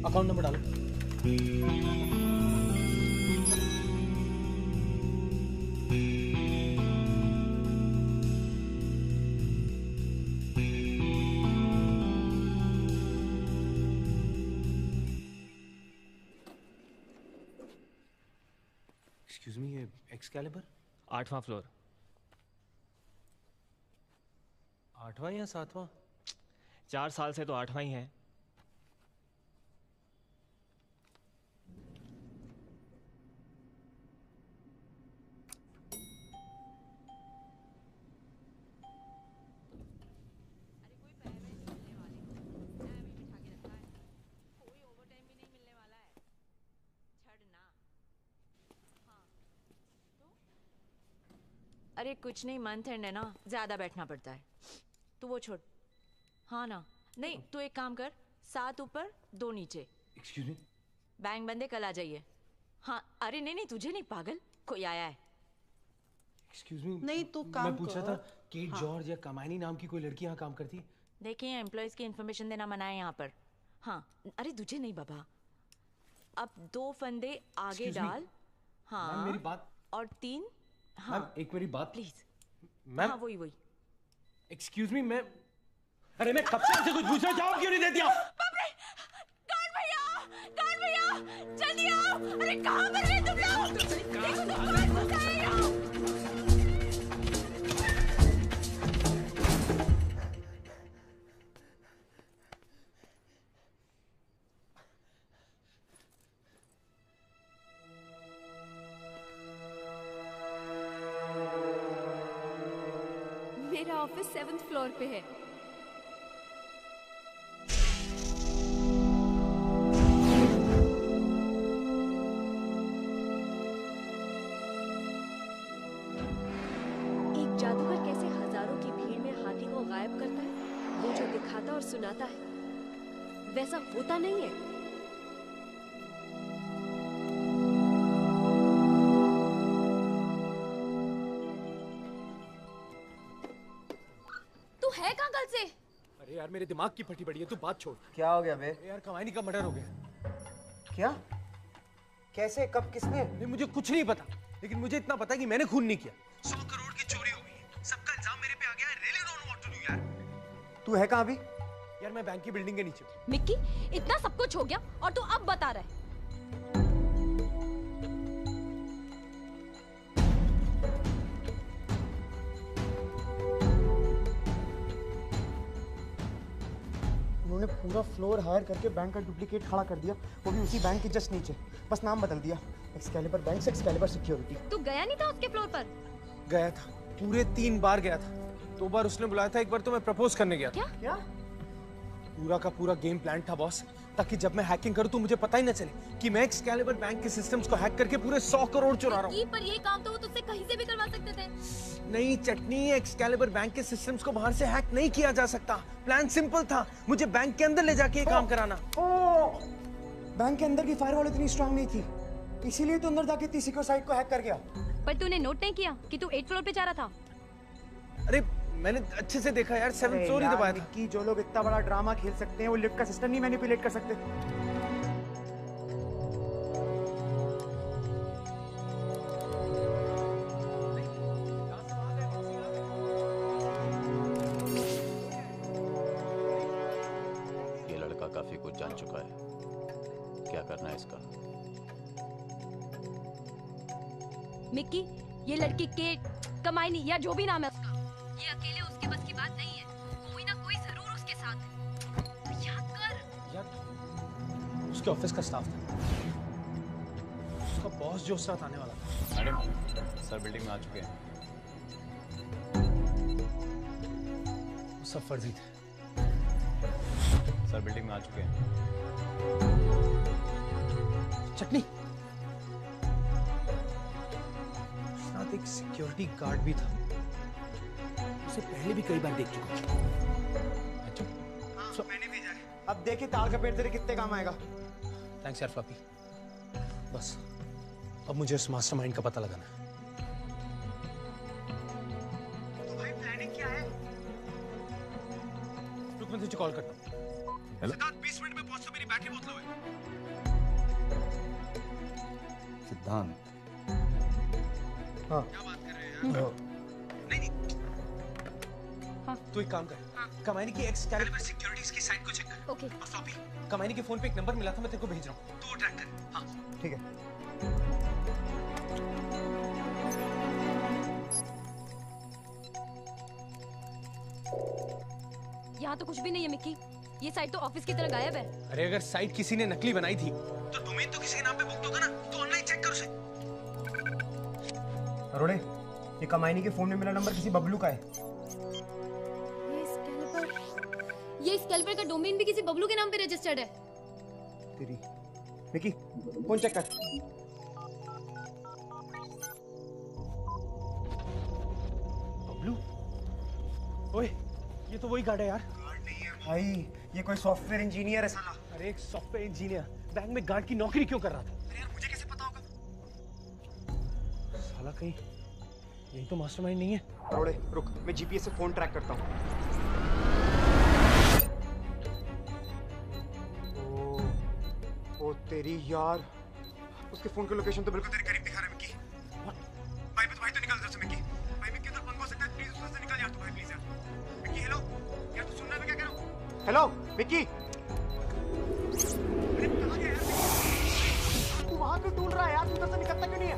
अकाउंट नंबर डालो। एक्सक्यूज मी, ये एक्सकैलिबर 8वां फ्लोर। 8वां या 7वां? 4 साल से तो 8वां ही है। अरे कुछ नहीं, मंथ एंड है ना, ज्यादा बैठना पड़ता है। तू वो छोड़। हाँ ना, नहीं तू एक काम कर, 7 ऊपर 2 नीचे। एक्सक्यूज मी, बैंक बंदे कल आ जाइए। हाँ, अरे नहीं नहीं तुझे नहीं, पागल कोई आया है। एक्सक्यूज मी, नहीं तो काम मैं पूछ रहा था कर। केट हाँ। जॉर्ज या कमायनी नाम की कोई लड़की यहाँ काम करती है? देखिए एम्प्लॉयज की इन्फॉर्मेशन देना मना है यहाँ पर। हाँ, अरे तुझे नहीं बाबा। अब 2 फंदे आगे Excuse me. डाल। हाँ मैम, मेरी बात। और 3। हाँ मैम, एक मेरी बात प्लीज। मैम, हाँ वही वही। एक्सक्यूज मी, मैं अरे मैं कब से आपसे कुछ पूछ रहा, जवाब क्यों नहीं देती आप? कौन भैया, जल्दी आओ। अरे कहाँ पर है तुम लोग? देखो तो कौन घुसा है यहाँ। मेरा ऑफिस 7th फ्लोर पे है। एक जादूगर कैसे हजारों की भीड़ में हाथी को गायब करता है? वो जो दिखाता और सुनाता है वैसा होता नहीं है। तू है कहाँ कल से? अरे यार मेरे दिमाग की फटी पड़ी है, तू बात छोड़। क्या हो गया बे? यार कमायनी का मर्डर हो गया। क्या? कैसे, कब, किसने? नहीं मुझे कुछ नहीं पता, लेकिन मुझे इतना पता है कि मैंने खून नहीं किया। 100 करोड़ की चोरी हो गई, सबका इल्जाम मेरे पे आ गया है। Really don't know what to do यार। तू है कहाँ अभी? यार मैं बैंक की बिल्डिंग के नीचे। मिक्की, इतना सब कुछ हो गया और तू अब बता रहा है? उन्होंने पूरा फ्लोर हायर करके बैंक का डुप्लीकेट खड़ा कर दिया, वो भी उसी बैंक के जस्ट नीचे। बस नाम बदल दिया, एक्सकैलिबर बैंक से एक्सकैलिबर सिक्योरिटी। तू गया नहीं था उसके फ्लोर पर? गया था, पूरे 3 बार गया था। 2 बार उसने बुलाया था, एक बार तो मैं प्रपोज करने गया था। क्या? पूरा का पूरा गेम प्लान था बॉस, ताकि जब मैं हैकिंग करूं तो मुझे पता ही न चले कि मैं एक्सकैलिबर बैंक के सिस्टम्स को हैक करके पूरे 100 करोड़ चुरा रहा हूं। पर ये काम तो वो तुझसे कहीं से भी करवा सकते थे। नहीं चटनी, एक्सकैलिबर बैंक के सिस्टम्स को बाहर से हैक नहीं किया जा सकता। प्लान सिंपल था, मुझे बैंक के अंदर ले जाके ये काम कराना। बैंक के अंदर की फायरवॉल इतनी स्ट्रांग नहीं थी, इसीलिए तो अंदर जाके इतनी सिक्योर साइट को हैक कर गया। पर तूने नोट नहीं किया कि तू 8th फ्लोर पे जा रहा था? अरे मैंने अच्छे से देखा यार, 7th फ्लोर ही दबाया था। कि जो लोग इतना बड़ा ड्रामा खेल सकते हैं वो लिफ्ट का सिस्टम नहीं मैनिपुलेट कर सकते। ये लड़का काफी कुछ जान चुका है, क्या करना है इसका? मिक्की, ये लड़की के कमाई या जो भी नाम है उसका, ये अकेले उसके बस की बात नहीं है। कोई ना कोई जरूर उसके साथ है। याद कर। यार उसके ऑफिस का स्टाफ था, उसका बॉस जो साथ आने वाला था। मैडम, सर बिल्डिंग में आ चुके हैं। वो सब फर्जी थे। सर बिल्डिंग में आ चुके हैं। चटनी, साथ एक सिक्योरिटी गार्ड भी था, उसे पहले भी कई बार देख चुका हूं। मैंने भेजा है। अब देखे ताल का पेड़ तेरे कितने काम आएगा। थैंक्स यार फ्लॉपी। बस अब मुझे इस मास्टरमाइंड का पता लगाना है। तो भाई प्लानिंग क्या है? रुक मैं तुझे कॉल करता हूँ। 20 मिनट में पहुंच तो मेरी बैटरी बहुत लो है। सिद्धांत, हाँ क्या बात कर रहे हैं यार? नहीं हाँ तू एक काम कर, कमानी की एक्सकैलिबर सिक्योरिटीज की साइट को चेक कर। ओके। और फ्लॉपी, कमानी के फोन पे एक नंबर मिला था, मैं तेरे को भेज रहा हूँ, तू ट्रैक कर। हाँ ठीक है। यहाँ तो कुछ भी नहीं है मिक्की, ये साइट तो ऑफिस की तरह गायब है। अरे अगर साइट किसी ने नकली बनाई थी तो डोमेन तो किसी के नाम पे बुक होगा ना, तो ऑनलाइन चेक कर उसे। अरोड़े, ये कमायनी के फोन में मेरा नंबर किसी बबलू का है। ये स्कैल्पर का डोमेन भी किसी बबलू के नाम पे रजिस्टर्ड है। तेरी मिकी, फोन चेक कर। बबलू, ओए ये तो वही गार्ड है यार। गार्ड नहीं है भाई, ये कोई सॉफ्टवेयर इंजीनियर है साला। अरे एक सॉफ्टवेयर इंजीनियर बैंक में गार्ड की नौकरी क्यों कर रहा था? अरे यार मुझे कैसे पता होगा? साला कहीं यही तो मास्टरमाइंड नहीं है। अरोड़े रुक, मैं जीपीएस से फोन ट्रैक करता हूँ। ओ तेरी यार, उसके फोन की लोकेशन तो बिल्कुल तेरे करीब दिखा रहा है मिकी। भाई तो निकल इधर से मिकी। भाई मिकी उधर पंगा हो सकता है, प्लीज उसमें से निकल यार तू भाई, प्लीज यार। मिकी हेलो, यार तू सुन रहा है मैं क्या कह रहा हूँ? हेलो मिकी, अरे कहाँ गया यार मिकी? तू वहाँ क्यों ढूंढ रहा है यार, तू उधर से निकलता क्यों नहीं है?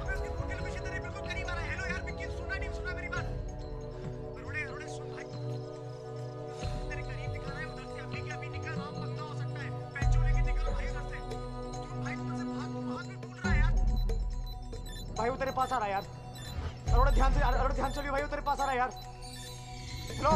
अबे उसके फोन की लोकेशन तेरे बिल्कुल करीब आ रहा है। हेलो यार मिकी, सुनना मेरी बात। अरोड़े सुन भाई, तेरे करीब दिखा रहा है, उधर से अभी के अभी निकल रहा हूँ, पंगा हो सकता है। पेंचो लेके निकल भाई उधर से। तू भाई उधर से भाग, तू वहाँ क्यों ढूंढ रहा है यार? भाई वो तेरे पास आ रहा है यार। अरोड़ा ध्यान से भाई, वो तेरे पास आ रहा है यार। हेलो,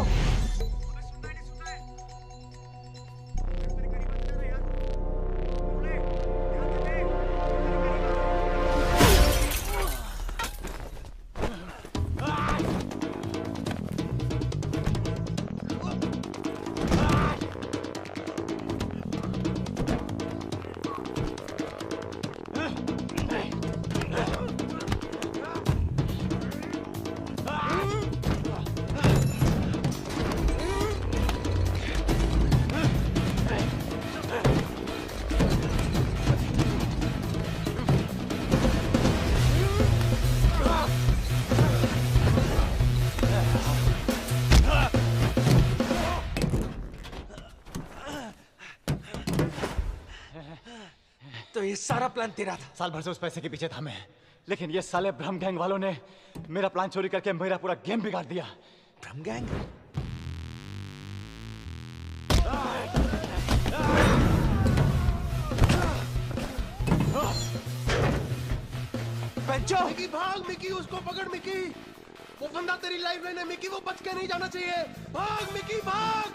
तो ये सारा प्लान तेरा था। साल भर से उस पैसे के पीछे था मैं, लेकिन ये साले ब्रह्म गैंग वालों ने मेरा प्लान चोरी करके मेरा पूरा गेम बिगाड़ दिया। ब्रह्म गैंग? मिकी भाग, मिकी उसको पकड़, मिकी वो बंदा तेरी लाइफ लाइन है मिकी, वो बच के नहीं जाना चाहिए। भाग मिकी भाग।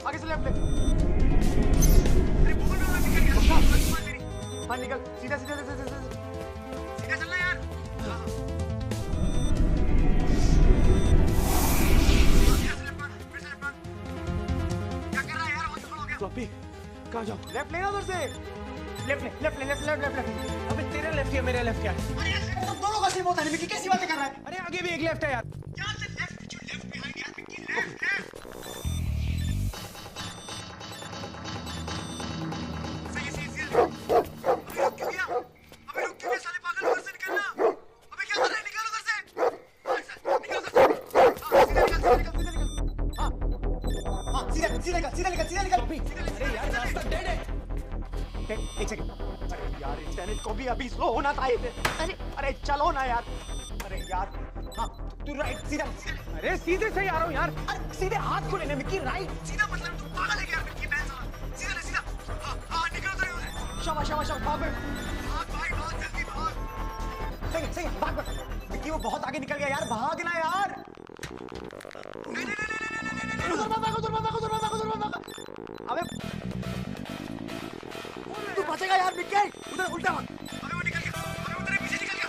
आगे से लेफ्ट ले। हाँ निकल, सीधा सीधा सीधा चलना यार। क्या कर रहा है यार? फ्लॉपी कहाँ जाओ? लेफ्ट लेना उधर से। लेफ्ट। अबे तेरा लेफ्ट या मेरा लेफ्ट क्या? अरे यार तो दोनों का सेम होता है, मिकी कैसी बातें कर रहा है? अरे आगे भी एक लेफ्ट है यार। क्या से लेफ्ट बिहाइंड यार मिकी, लेफ्ट। सीधा निकल। अरे यार एक सेकंड। अरे यार इंटरनेट को भी अभी स्लो होना चाहिए। अरे चलो ना यार। अरे यार हाँ तू राइट सीधा। अरे सीधे से आ रहा हूँ यार। अरे सीधे हाथ को लेने मिक्की राइट। सीधा मतलब तू पागल है क्या यार मिक्की बहन साला। सीधा ले सीधा। हाँ निकल तो नहीं। शाबाश शाबाश शाबाश भाग भाई भाग जल्दी भाग। सही भाग मिक्की वो बहुत आगे निकल गया यार भागना यार। अबे तू बचेगा यार मिक्की उधर उल्टा भाग। अबे वो निकल गया अबे वो तेरे पीछे निकल गया।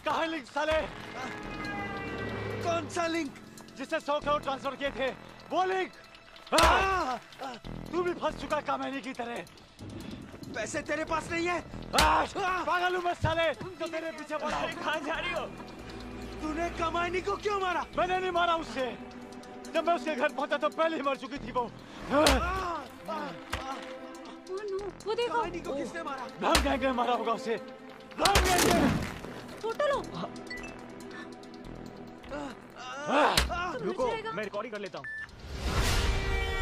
कहाँ लिंक साले? कौन सा लिंक? जिससे 100 करोड़ ट्रांसफर किए थे वो लिंक। तू भी फंस चुका कामैनी की तरह। पैसे तेरे पास नहीं है? पागल हूँ मैं साले, तो तेरे पीछे पड़ा। कहाँ जा रही हो? तूने कमानी को क्यों मारा? मैंने नहीं मारा उससे। जब मैं उसके घर पहुंचा तो पहले ही मर चुकी थी वो। वो देखो। कमानी को किसने मारा? ब्राउन गैंग ने मारा होगा उसे। ब्राउन गैंग ने। फोटो लो। रुको मैं रिकॉर्डिंग कर लेता हूँ।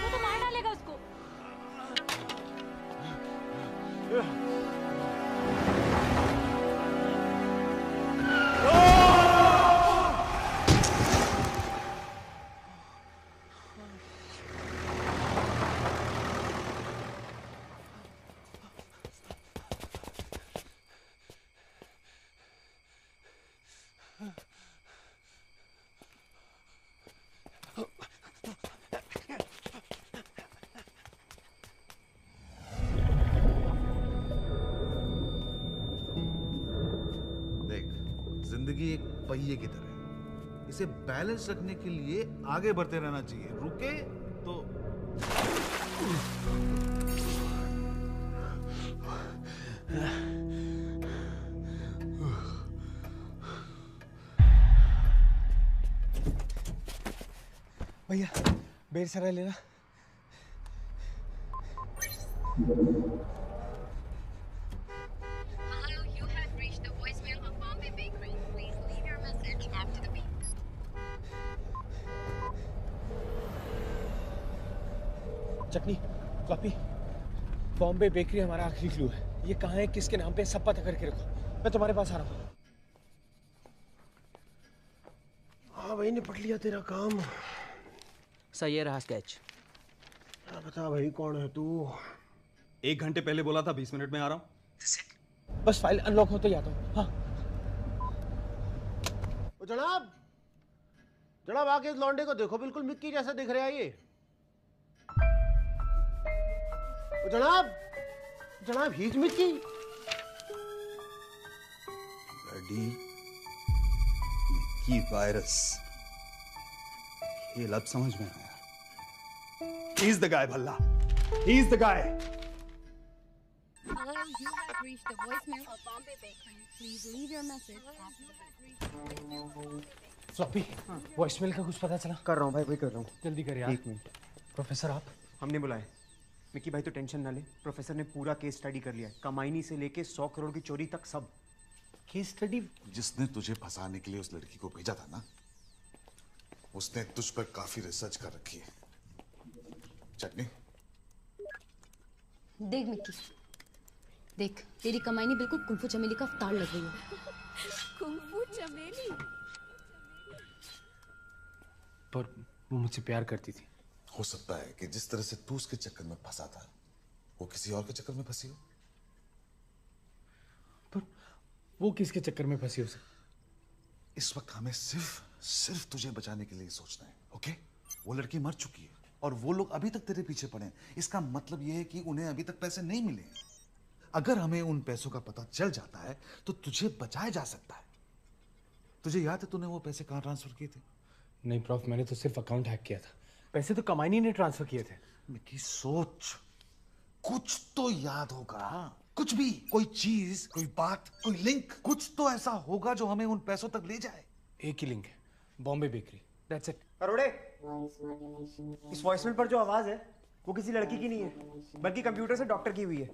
वो तो मार डालेगा उसको। जिंदगी एक पहिए की तरह है, इसे बैलेंस रखने के लिए आगे बढ़ते रहना चाहिए। रुके तो भैया बेर सराय लेना। चटनी कॉपी बॉम्बे बेकरी हमारा आखिरी क्लू है। ये कहाँ है, किसके नाम पे, सब पता करके रखो। मैं तुम्हारे पास आ रहा हूँ। हाँ भाई निपट लिया तेरा काम। सही है रहा स्केच। बता भाई कौन है तू? 1 घंटे पहले बोला था 20 मिनट में आ रहा हूँ। बस फाइल अनलॉक हो तो ही आता हूँ। हाँ जनाब, जनाब आके इस लौंडे को देखो, बिल्कुल मिक्की जैसा दिख रहा है ये। जनाब, जनाब he is Mickey. Bloody Mickey virus, ये लब समझ में आया। He is the guy, Bhalla. He is the guy. Hello, you have reached the voicemail of Bombay Bakery. Please leave your message after the beep. Floppy, voicemail का कुछ पता चला? कर रहा हूँ भाई, वही कर रहा हूँ। जल्दी कर यार। 1 मिनट। प्रोफेसर आप? हमने बुलाए। मिक्की भाई तो टेंशन ना ले, प्रोफेसर ने पूरा केस स्टडी कर लिया है। कमाईनी से लेके 100 करोड़ की चोरी तक सब। Case study? जिसने तुझे फंसाने के लिए उस लड़की को भेजा था ना, उसने तुझ पर काफी रिसर्च कर रखी है। चटनी देख मिक्की, देख तेरी कमाईनी बिल्कुल कुंफू चमेली का अवतार लग रही है। कुंफू चमेली? पर वो मुझसे प्यार करती थी। हो सकता है कि जिस तरह से तू उसके चक्कर में फंसा था, वो किसी और के चक्कर में फंसी हो। पर वो किसके चक्कर में फंसी हो सकती? इस वक्त हमें सिर्फ तुझे बचाने के लिए सोचना है, ओके? वो लड़की मर चुकी है और वो लोग अभी तक तेरे पीछे पड़े हैं। इसका मतलब ये है कि उन्हें अभी तक पैसे नहीं मिले। अगर हमें उन पैसों का पता चल जाता है तो तुझे बचाया जा सकता है। तुझे याद है तूने वो पैसे कहाँ ट्रांसफर किए थे? नहीं प्रॉफ, मैंने तो सिर्फ अकाउंट हैक किया था। पैसे तो कमाईनी ने ट्रांसफर किए थे। मिक्की सोच, कुछ तो याद होगा। कुछ भी, कोई चीज, कोई बात, कोई लिंक, कुछ तो ऐसा होगा जो हमें उन पैसों तक ले जाए। एक ही लिंक है, बॉम्बे बेकरी। That's it. अरोड़े, इस वॉइसमेल पर जो आवाज है वो किसी लड़की की नहीं है, बल्कि कंप्यूटर से डॉक्टर की हुई है।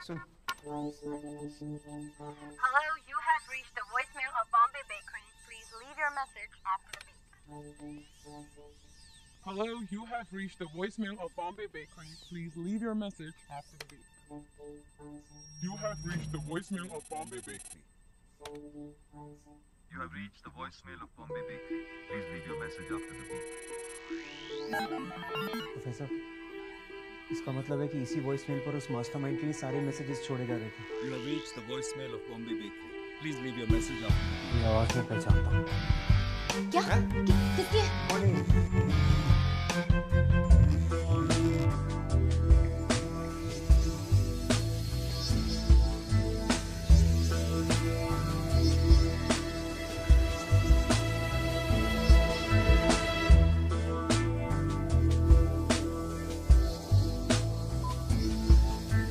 सुन। Hello, you have reached the voicemail of Bombay Bakery. Please leave your message after the beep. Hello, you have reached the voicemail of Bombay Bakery. Please leave your message after the beep. You have reached the voicemail of Bombay Bakery. You have reached the voicemail of Bombay Bakery. Please leave your message after the beep. Professor, इसका मतलब है कि इसी voicemail पर उस mastermind के लिए सारे मैसेजेस छोड़े जा रहे थे। You have reached the voicemail of Bombay Bakery. Please leave your message after the beep. ये आवाज मैं पहचानता हूँ। क्या? किसकी है?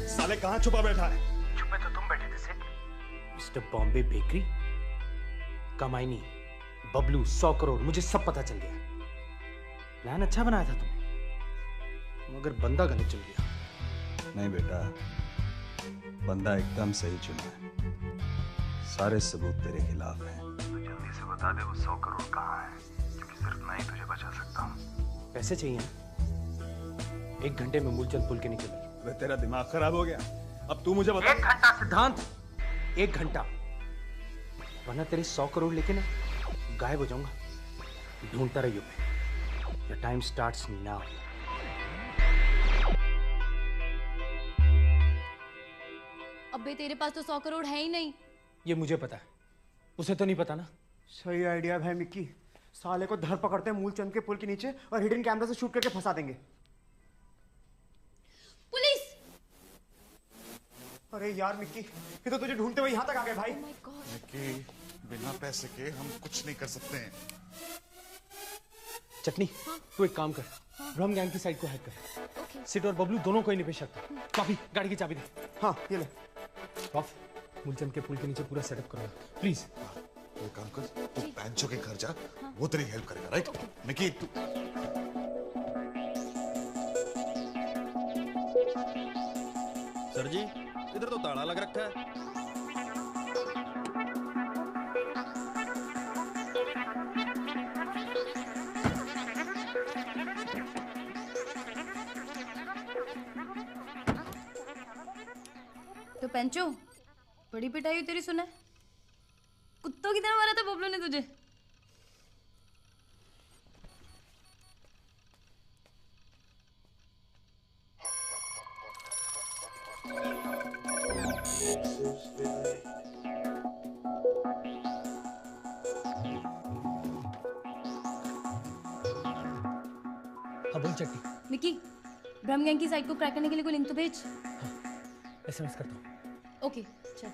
साले कहाँ छुपा बैठा है? छुपे तो तुम बैठे थे सेठ। मिस्टर बॉम्बे बेकरी, कमाईनी, बबलू, 100 करोड़, मुझे सब पता चल गया। प्लान अच्छा बनाया था तुमने, मगर बंदा गलत चुन गया। नहीं बेटा, बंदा एकदम सही चुना है। सारे सबूत तेरे खिलाफ हैं। तो जल्दी से बता दे वो 100 करोड़ कहाँ है, क्योंकि सिर्फ मैं ही तुझे बचा सकता हूँ। पैसे चाहिए ना? 1 घंटे में मूलचंद पुल के नीचे मिल। वे तेरा दिमाग खराब हो गया। अब तू मुझे बता। 1 घंटा सिद्धांत, 1 घंटा, वरना तेरे 100 करोड़ लेके ना गायब हो जाऊंगा। ढूंढता रहियो। Your time starts now. अबे तेरे पास तो 100 करोड़ है ही नहीं। ये मुझे पता है, उसे तो नहीं पता ना। सही आइडिया है मिक्की। साले को धर पकड़ते हैं मूलचंद के पुल के नीचे और हिडन कैमरा से शूट करके फंसा देंगे। पुलिस! अरे यार मिक्की, ये तो तुझे ढूंढते हुए यहाँ तक आ गए भाई। मिक्की, बिना पैसे के हम कुछ नहीं कर सकते हैं। चटनी, तू एक काम कर, ब्रह्म गैंग की साइड को हैक कर। सिट और बबलू दोनों को ही नहीं पेश सकता। कॉफी, गाड़ी की चाबी दे। हाँ, ये ले। रॉफ, मूलचंद के पुल के नीचे पूरा सेटअप करो प्लीज। वो काम कर, तू पैंचो के घर जा, वो तेरी हेल्प करेगा, राइट? मिक्की, तू सर जी, इधर तो ताला लग रखा है। तो पेंचो, बड़ी पिटाई हुई तेरी सुना है? कुत्तों की तरह मारा था बबलू ने तुझे। हाँ बोल चट्टी। विकी, ब्रह्म गैंग की साइट को क्रैक करने के लिए कोई लिंक तो भेज। एसएमएस करता हूँ। ओके चल।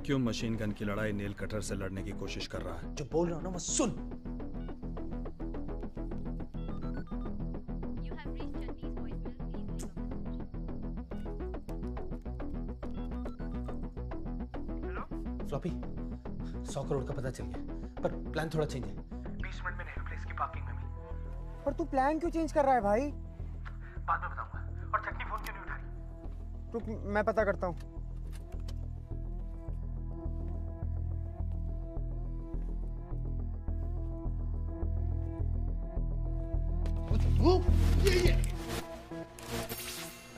क्यों मशीन गन की लड़ाई नेल कटर से लड़ने की कोशिश कर रहा है? जो बोल रहा हूं ना वो सुन। फ्लॉपी 100 करोड़ का पता चल गया, पर प्लान थोड़ा चेंज है। 20 मिनट में नेहरू प्लेस की पार्किंग में मिल। पर तू प्लान क्यों चेंज कर रहा है भाई? बाद में बताऊंगा। और चटनी फोन क्यों नहीं उठा रही? रुक मैं पता करता हूँ।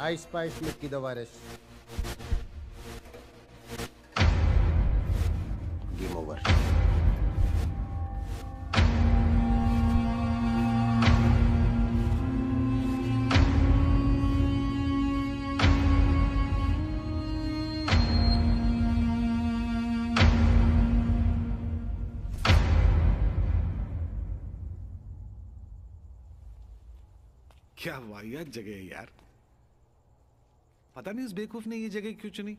I spice Mickey the virus. Game over. क्या वाहियात जगह है यार। पता नहीं उस बेवकूफ ने ये जगह क्यों चुनी।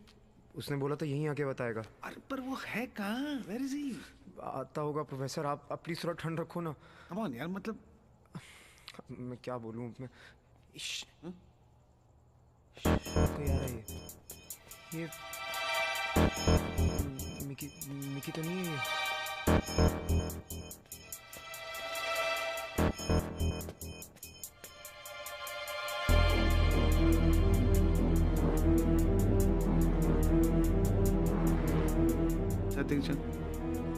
उसने बोला तो यहीं आके बताएगा। अरे पर वो है कहाँ? Where is he? आता होगा प्रोफेसर। आप प्लीज थोड़ा ठंड रखो ना। Come on यार, मतलब मैं क्या बोलूं। मैं कोई आ रहा है। ये मिकी तो नहीं है।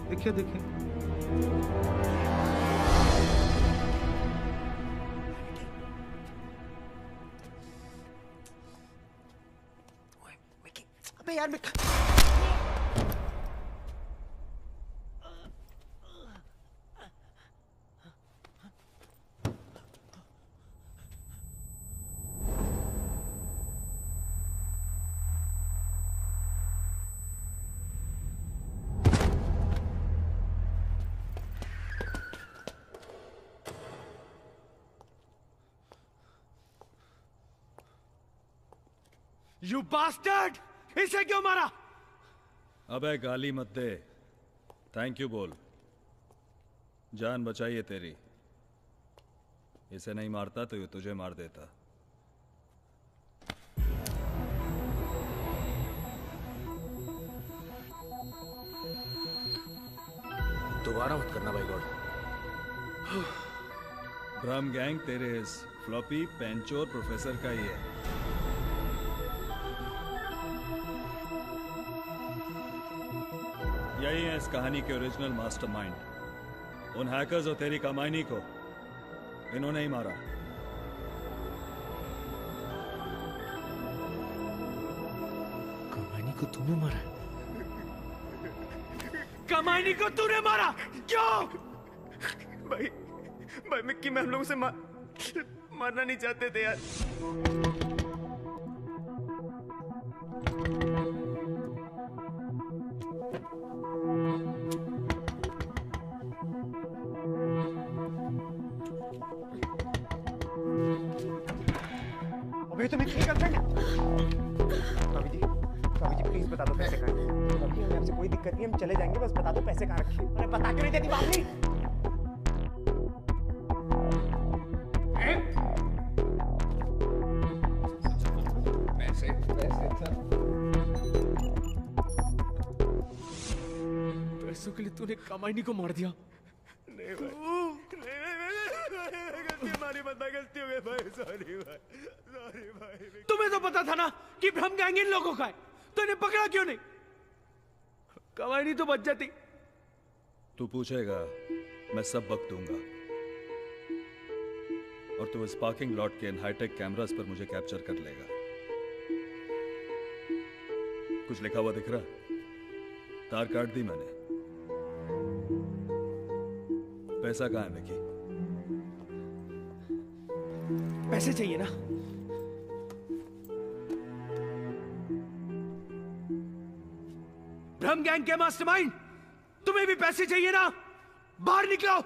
देखिए देखिए अबे यार You bastard! इसे क्यों मारा? अबे गाली मत दे, थैंक यू बोल। जान बचाइए तेरी। इसे नहीं मारता तो ये तुझे मार देता। दोबारा मत करना भाई गॉड। ब्रह्म गैंग तेरे इस फ्लॉपी पेंचोर प्रोफेसर का ही है। यही है इस कहानी के ओरिजिनल मास्टरमाइंड। उन हैकर्स और तेरी कमाइनी को इन्होंने ही मारा। कमाइनी को तूने मारा? कमाइनी को तूने मारा? क्यों? भाई मिक्की मैं हम लोगों से मारना नहीं चाहते थे यार। अबे तुम इतनी गर्लफ्रेंड है? भाभी जी प्लीज बता दो पैसे कहाँ हैं? भाभी हमें आपसे कोई दिक्कत नहीं, हम चले जाएंगे, बस बता दो पैसे कहाँ रखे। अरे बता क्यों नहीं देती भाभी? पैसों के लिए तूने कमाई को मार दिया। नहीं भाई, हमारी बंदा गलती हो गई भाई, सॉरी भाई, सॉरी भाई। तुम्हें तो पता था ना कि भ्रम गैंग इन लोगों का है, तो इन्हें पकड़ा क्यों नहीं? कमाई तो बच जाती। तू पूछेगा मैं सब वक्त दूंगा, और तू इस पार्किंग लॉट के इन हाईटेक कैमरास पर मुझे कैप्चर कर लेगा। कुछ लिखा हुआ दिख रहा? तार काट दी मैंने। पैसा कहाँ है मिकी? पैसे चाहिए ना? भ्रम गैंग के मास्टरमाइंड, तुम्हें भी पैसे चाहिए ना? बाहर निकलो।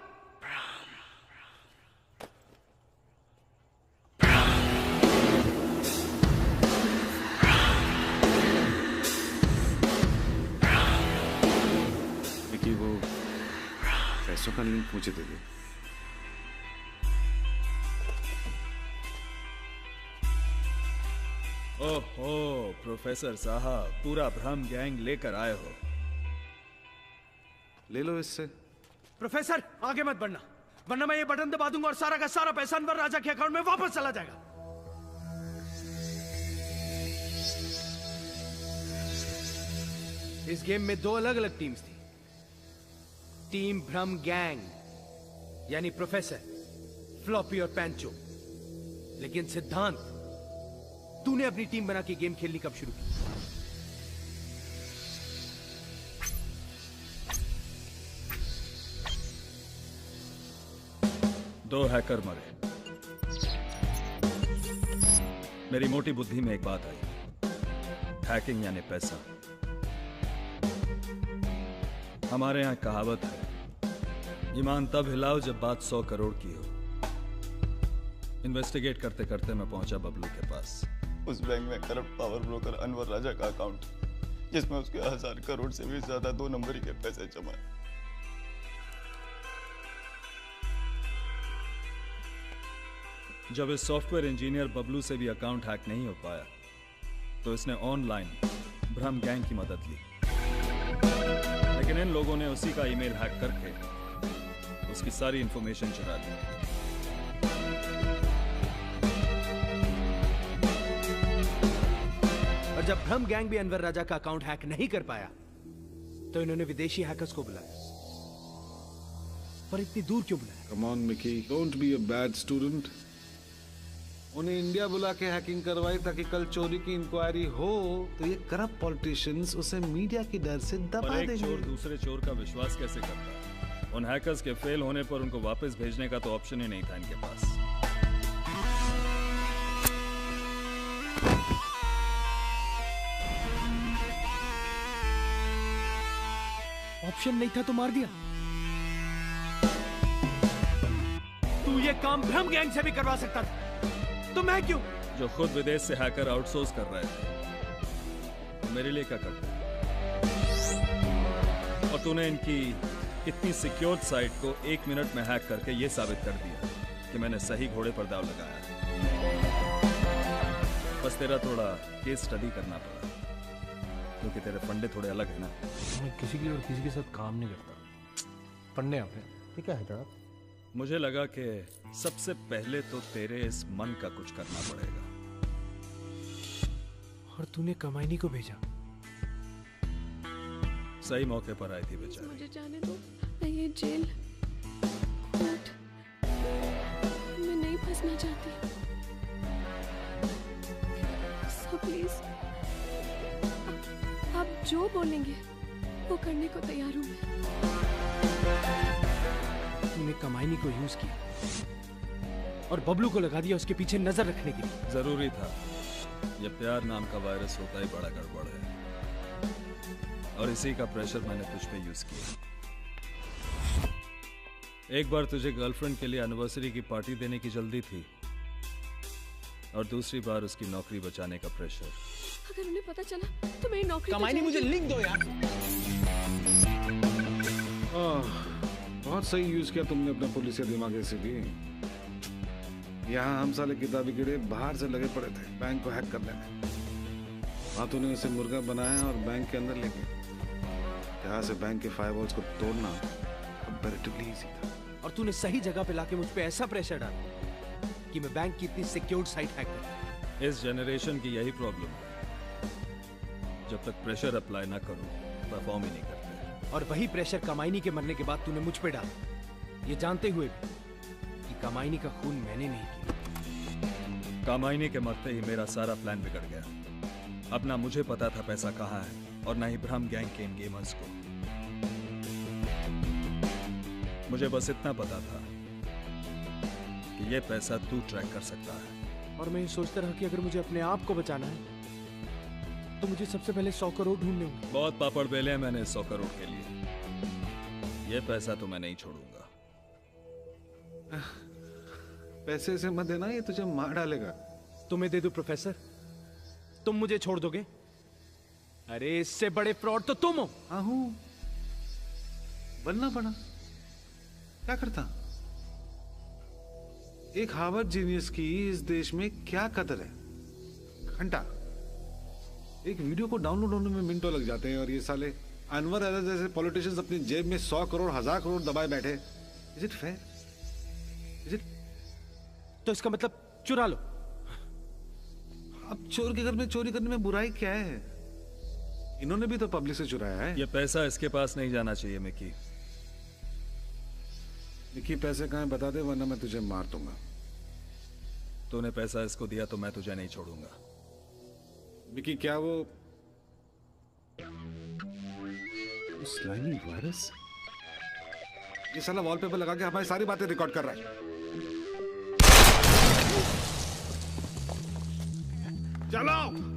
मिकी, वो पैसों का लिंक मुझे दे दे। ओहो प्रोफेसर साहब, पूरा भ्रम गैंग लेकर आए हो। ले लो इससे। प्रोफेसर आगे मत बढ़ना, वरना मैं ये बटन दबा दूंगा और सारा का सारा पैसा अनवर राजा के अकाउंट में वापस चला जाएगा। इस गेम में दो अलग अलग टीम्स थी। टीम भ्रम गैंग यानी प्रोफेसर, फ्लॉपी और पैंचो। लेकिन सिद्धांत, तूने अपनी टीम बना के गेम खेलनी कब शुरू की? दो हैकर मरे। मेरी मोटी बुद्धि में एक बात आई, हैकिंग यानी पैसा। हमारे यहां कहावत है, ईमान तब हिलाओ जब बात 100 करोड़ की हो। इन्वेस्टिगेट करते करते मैं पहुंचा बबलू के पास। उस बैंक में करप्ट पावर ब्रोकर अनवर राजा का अकाउंट, जिसमें उसके 1000 करोड़ से भी ज्यादा 2 नंबरी के पैसे जमा है। जब इस सॉफ्टवेयर इंजीनियर बबलू से भी अकाउंट हैक नहीं हो पाया, तो इसने ऑनलाइन भ्रम गैंग की मदद ली। लेकिन इन लोगों ने उसी का ईमेल हैक करके उसकी सारी इंफॉर्मेशन चुरा ली। और जब भ्रम गैंग भी अनवर राजा का अकाउंट हैक नहीं कर पाया, तो इन्होंने विदेशी हैकर्स को बुलाया। पर इतनी दूर क्यों बुलाया? Come on, Mickey, don't be a bad student. उन्हें इंडिया बुला के हैकिंग करवाई ताकि कल चोरी की इंक्वायरी हो तो ये करप्ट पॉलिटिशियंस उसे मीडिया की डर से दबा पर एक देंगे। चोर दूसरे चोर का विश्वास कैसे करता है? उन हैकर्स के फेल होने पर उनको वापस भेजने का तो ऑप्शन ही नहीं था इनके पास। ऑप्शन नहीं था तो मार दिया। तू ये काम भ्रम गैंग से भी करवा सकता था, तो मैं क्यों? जो खुद विदेश से हैकर आउटसोर्स कर रहे थे, तो मेरे लिए क्या करते? और तूने इनकी इतनी सिक्योर साइट को 1 मिनट में हैक करके ये साबित कर दिया कि मैंने सही घोड़े पर दाव लगाया है। बस तेरा थोड़ा केस स्टडी करना पड़ा, क्योंकि तेरे फंडे थोड़े अलग है ना। मैं किसी के लिए और किसी के साथ काम नहीं करता, पढ़ने आपने। ठीक है जनाब। मुझे लगा कि सबसे पहले तो तेरे इस मन का कुछ करना पड़ेगा। और तूने कमाईनी को भेजा। सही मौके पर आई थी बेचारी। मुझे जाने दो, मैं ये जेल कोर्ट मैं नहीं फंसना चाहती। सो प्लीज आप जो बोलेंगे वो करने को तैयार हूँ मैं। तूने कमाईनी को यूज किया और बबलू को लगा दिया उसके पीछे नजर रखने के लिए। जरूरी था। ये प्यार नाम का वायरस होता ही बड़ा गड़बड़ है, और इसी का प्रेशर मैंने तुझ पे यूज किया। एक बार तुझे गर्लफ्रेंड के लिए एनिवर्सरी की पार्टी देने की जल्दी थी और दूसरी बार उसकी नौकरी बचाने का प्रेशर। अगर उन्हें पता चला तो मेरी नौकरी कमाई मुझे लिंक दो यार। बहुत सही यूज किया तुमने अपना पुलिस दिमाग से भी। यहाँ हम साले किताबी कीड़े बाहर से लगे पड़े थे बैंक को हैक करने में। वहाँ तूने उसे मुर्गा बनाया और बैंक के अंदर लेके यहाँ से बैंक के फायरवॉल्स को तोड़ना कंपैरेटिवली इजी था। और तूने सही जगह पे लाके मुझ पे ऐसा प्रेशर डाला कि मैं बैंक की इतनी सिक्योर्ड साइट हैक कर। इस जनरेशन की यही प्रॉब्लम है, जब तक प्रेशर अप्लाई ना करो परफॉर्म ही नहीं करते। और वही प्रेशर कमाईनी के मरने के बाद तूने मुझ पे डाला, ये जानते हुए भी कि कमाईनी का खून मैंने नहीं किया। कमाईनी के मरते ही मेरा सारा प्लान बिगड़ गया। अब ना मुझे पता था पैसा कहाँ है और ना ही ब्रह्म गैंग के इन गेमर्स को। मुझे बस इतना पता था कि ये पैसा तू ट्रैक कर सकता है। और मैं ये सोचता रहा कि अगर मुझे अपने आप को बचाना है तो मुझे सबसे पहले 100 करोड़ ढूंढने होंगे। बहुत पापड़ बेले हैं मैंने 100 करोड़ के लिए। ये पैसा तो मैं नहीं छोड़ूंगा। पैसे से मत देना, ये तुझे मार डालेगा। तुम्हें दे दूं प्रोफेसर, तुम मुझे छोड़ दोगे? अरे इससे बड़े फ्रॉड तो तुम हो। हाँ हूं, बनना पड़ा। क्या करता? एक हार्वर्ड जीनियस की इस देश में क्या कदर है? घंटा एक वीडियो को डाउनलोड होने में मिनटों लग जाते हैं और ये साले अनवर अजहर जैसे पॉलिटिशियंस अपनी जेब में 100 करोड़ 1000 करोड़ दबाए बैठे। Is it fair? Is it? तो इसका मतलब चुरा लो। अब चोर के घर में चोरी करने में बुराई क्या है? इन्होंने भी तो पब्लिक से चुराया है। ये पैसा इसके पास नहीं जाना चाहिए मिकी। मिकी पैसे कहाँ बता दे वरना मैं तुझे मार दूंगा। तूने पैसा इसको दिया तो मैं तुझे नहीं छोड़ूंगा। मिकी क्या वो स्लाइमी वायरस? ये साला वॉलपेपर लगा के हमारी सारी बातें रिकॉर्ड कर रहा है। चलो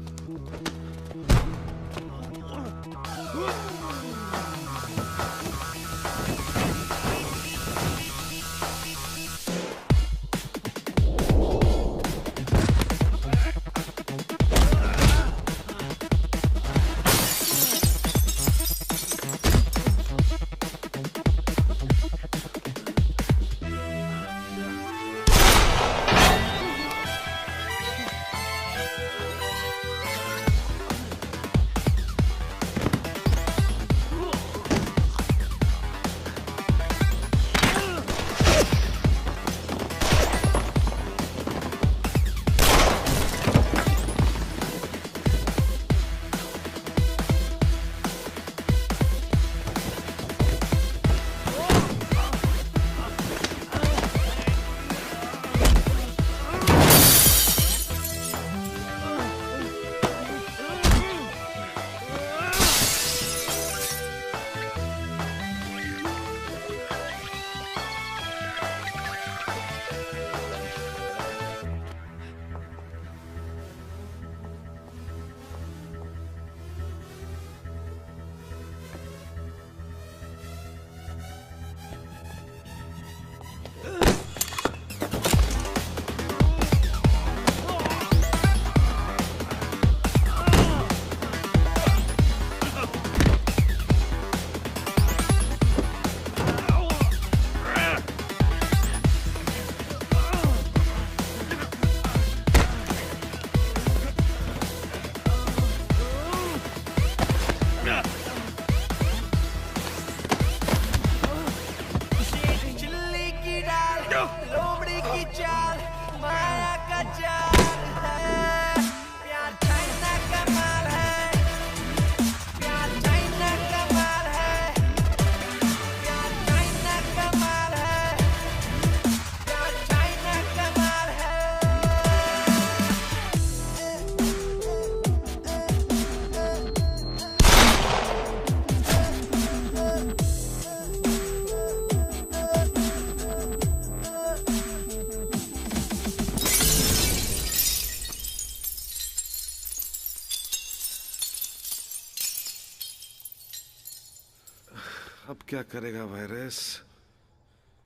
अब क्या करेगा वायरस?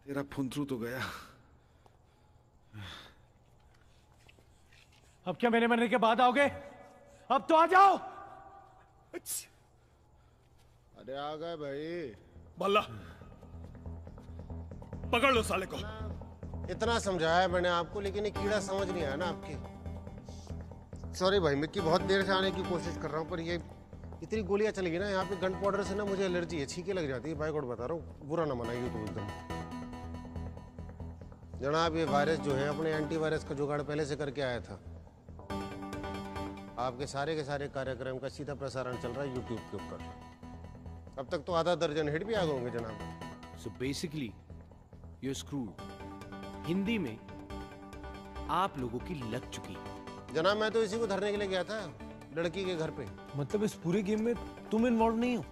तेरा फुंथरू तो गया। अब क्या मेरे मरने के बाद आओगे? अब तो आ जाओ। अरे आ गए भाई। बल्ला पकड़ लो साले को। इतना समझाया मैंने आपको, लेकिन ये कीड़ा समझ नहीं आया ना आपकी। सॉरी भाई, मिक्की बहुत देर से आने की कोशिश कर रहा हूँ, पर ये इतनी गोलियां चली गई ना यहाँ पे गन पाउडर से ना, मुझे एलर्जी है, छींके लग जाती है। बाय गॉड बता रहा हूँ, बुरा ना मनाइए तो एकदम। जनाब ये वायरस जो है अपने एंटीवायरस का जुगाड़ पहले से करके आया था। आपके सारे के सारे कार्यक्रम का सीधा प्रसारण चल रहा है यूट्यूब के ऊपर। अब तक तो आधा दर्जन हिट भी आ गए होंगे जनाब। So basically you screwed. Hindi में आप लोगों की लग चुकी। जनाब मैं तो इसी को धरने के लिए गया था, लड़की के घर पे। मतलब इस पूरे गेम में तुम इन्वॉल्व नहीं हो?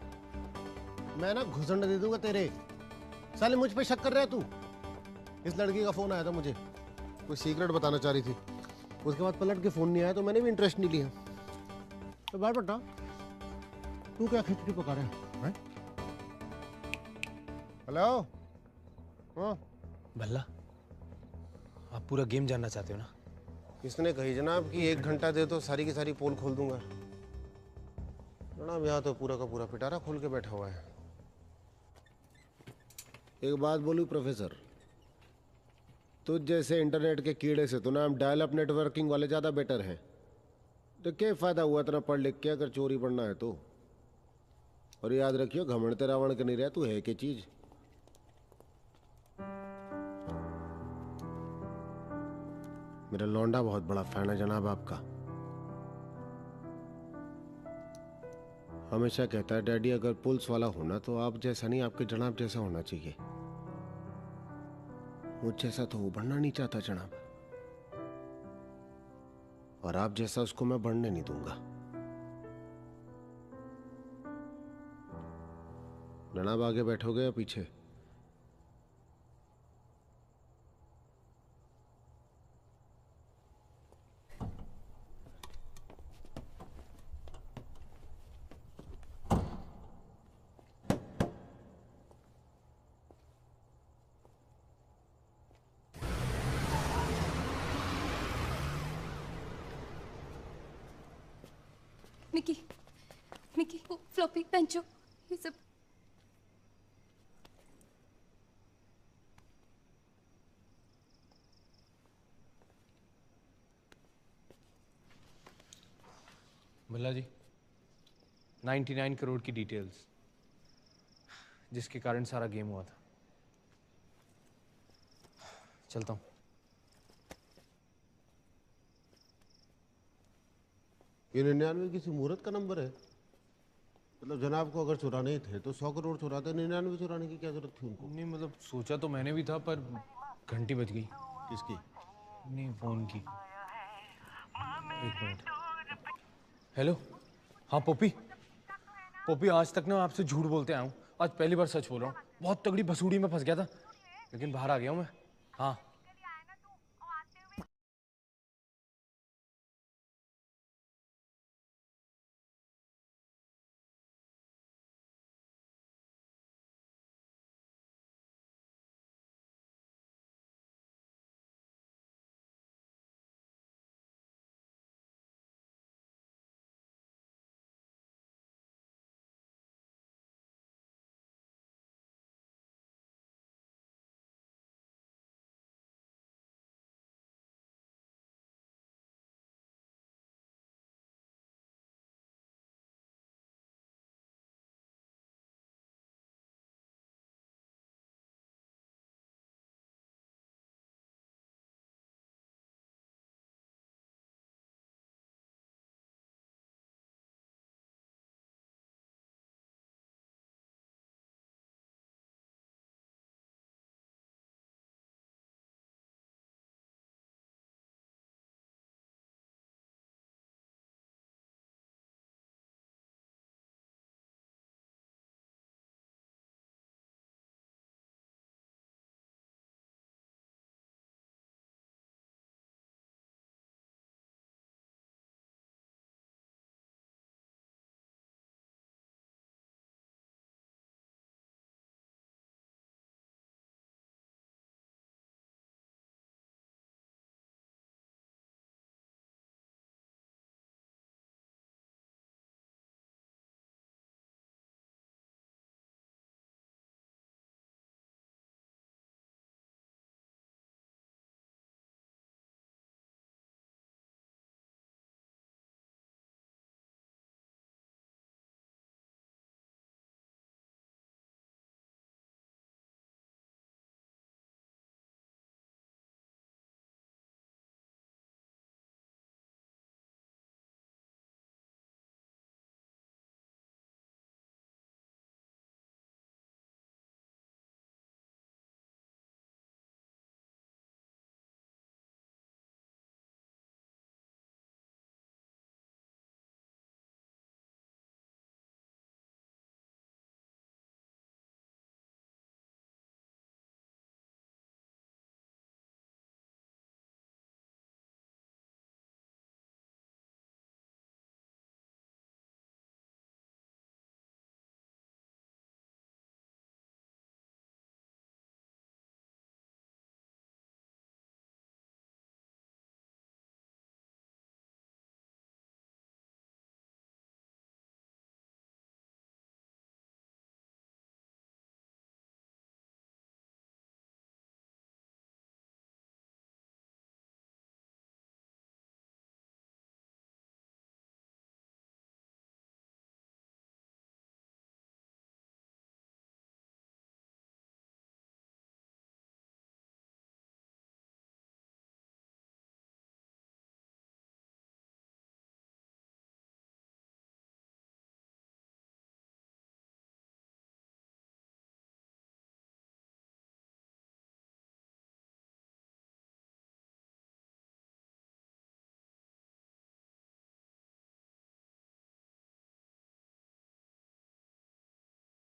मैं ना घुसंड दे दूंगा तेरे। साले मुझ पे शक कर रहा है तू? इस लड़की का फोन आया था मुझे, कोई सीक्रेट बताना चाह रही थी। उसके बाद पलट के फोन नहीं आया तो मैंने भी इंटरेस्ट नहीं लिया। तो बात बता, तू क्या खिचड़ी पका रहा है? हेलो। हाँ भल्ला, आप पूरा गेम जानना चाहते हो ना? किसने कही जनाब कि 1 घंटा दे तो सारी की सारी पोल खोल दूंगा? जनाब यहाँ तो पूरा का पूरा पिटारा खोल के बैठा हुआ है। एक बात बोलूं प्रोफेसर, तुझ जैसे इंटरनेट के कीड़े से तो ना हम डायल अप नेटवर्किंग वाले ज्यादा बेटर हैं। तो क्या फायदा हुआ इतना पढ़ लिख के अगर चोरी पढ़ना है तो? और याद रखियो, घमंड ते रावण के नहीं रहा, तू है क्या चीज। मेरा लौंडा बहुत बड़ा फैन है जनाब आपका। हमेशा कहता है डैडी अगर पुलिस वाला होना तो आप जैसा नहीं, आपके जनाब जैसा होना चाहिए। मुझ जैसा तो वो बनना नहीं चाहता जनाब, और आप जैसा उसको मैं बनने नहीं दूंगा। जनाब आगे बैठोगे या पीछे? मिकी, मिकी, वो फ्लॉपी पेंचो, ये सब। भल्ला जी, 99 करोड़ की डिटेल्स, जिसके कारण सारा गेम हुआ था। चलता हूँ। ये 99 किसी मुहूर्त का नंबर है? मतलब जनाब को अगर चुराने ही थे तो 100 करोड़ चुराते, 99 चुराने की क्या जरूरत थी उनको? नहीं मतलब सोचा तो मैंने भी था, पर घंटी बज गई। किसकी? नहीं, फोन की। एक मिनट। हेलो, हाँ पोपी। पोपी, आज तक ना आपसे झूठ बोलते आया हूँ, आज पहली बार सच बोल रहा हूँ। बहुत तगड़ी भसूड़ी में फंस गया था, लेकिन बाहर आ गया हूँ मैं। हाँ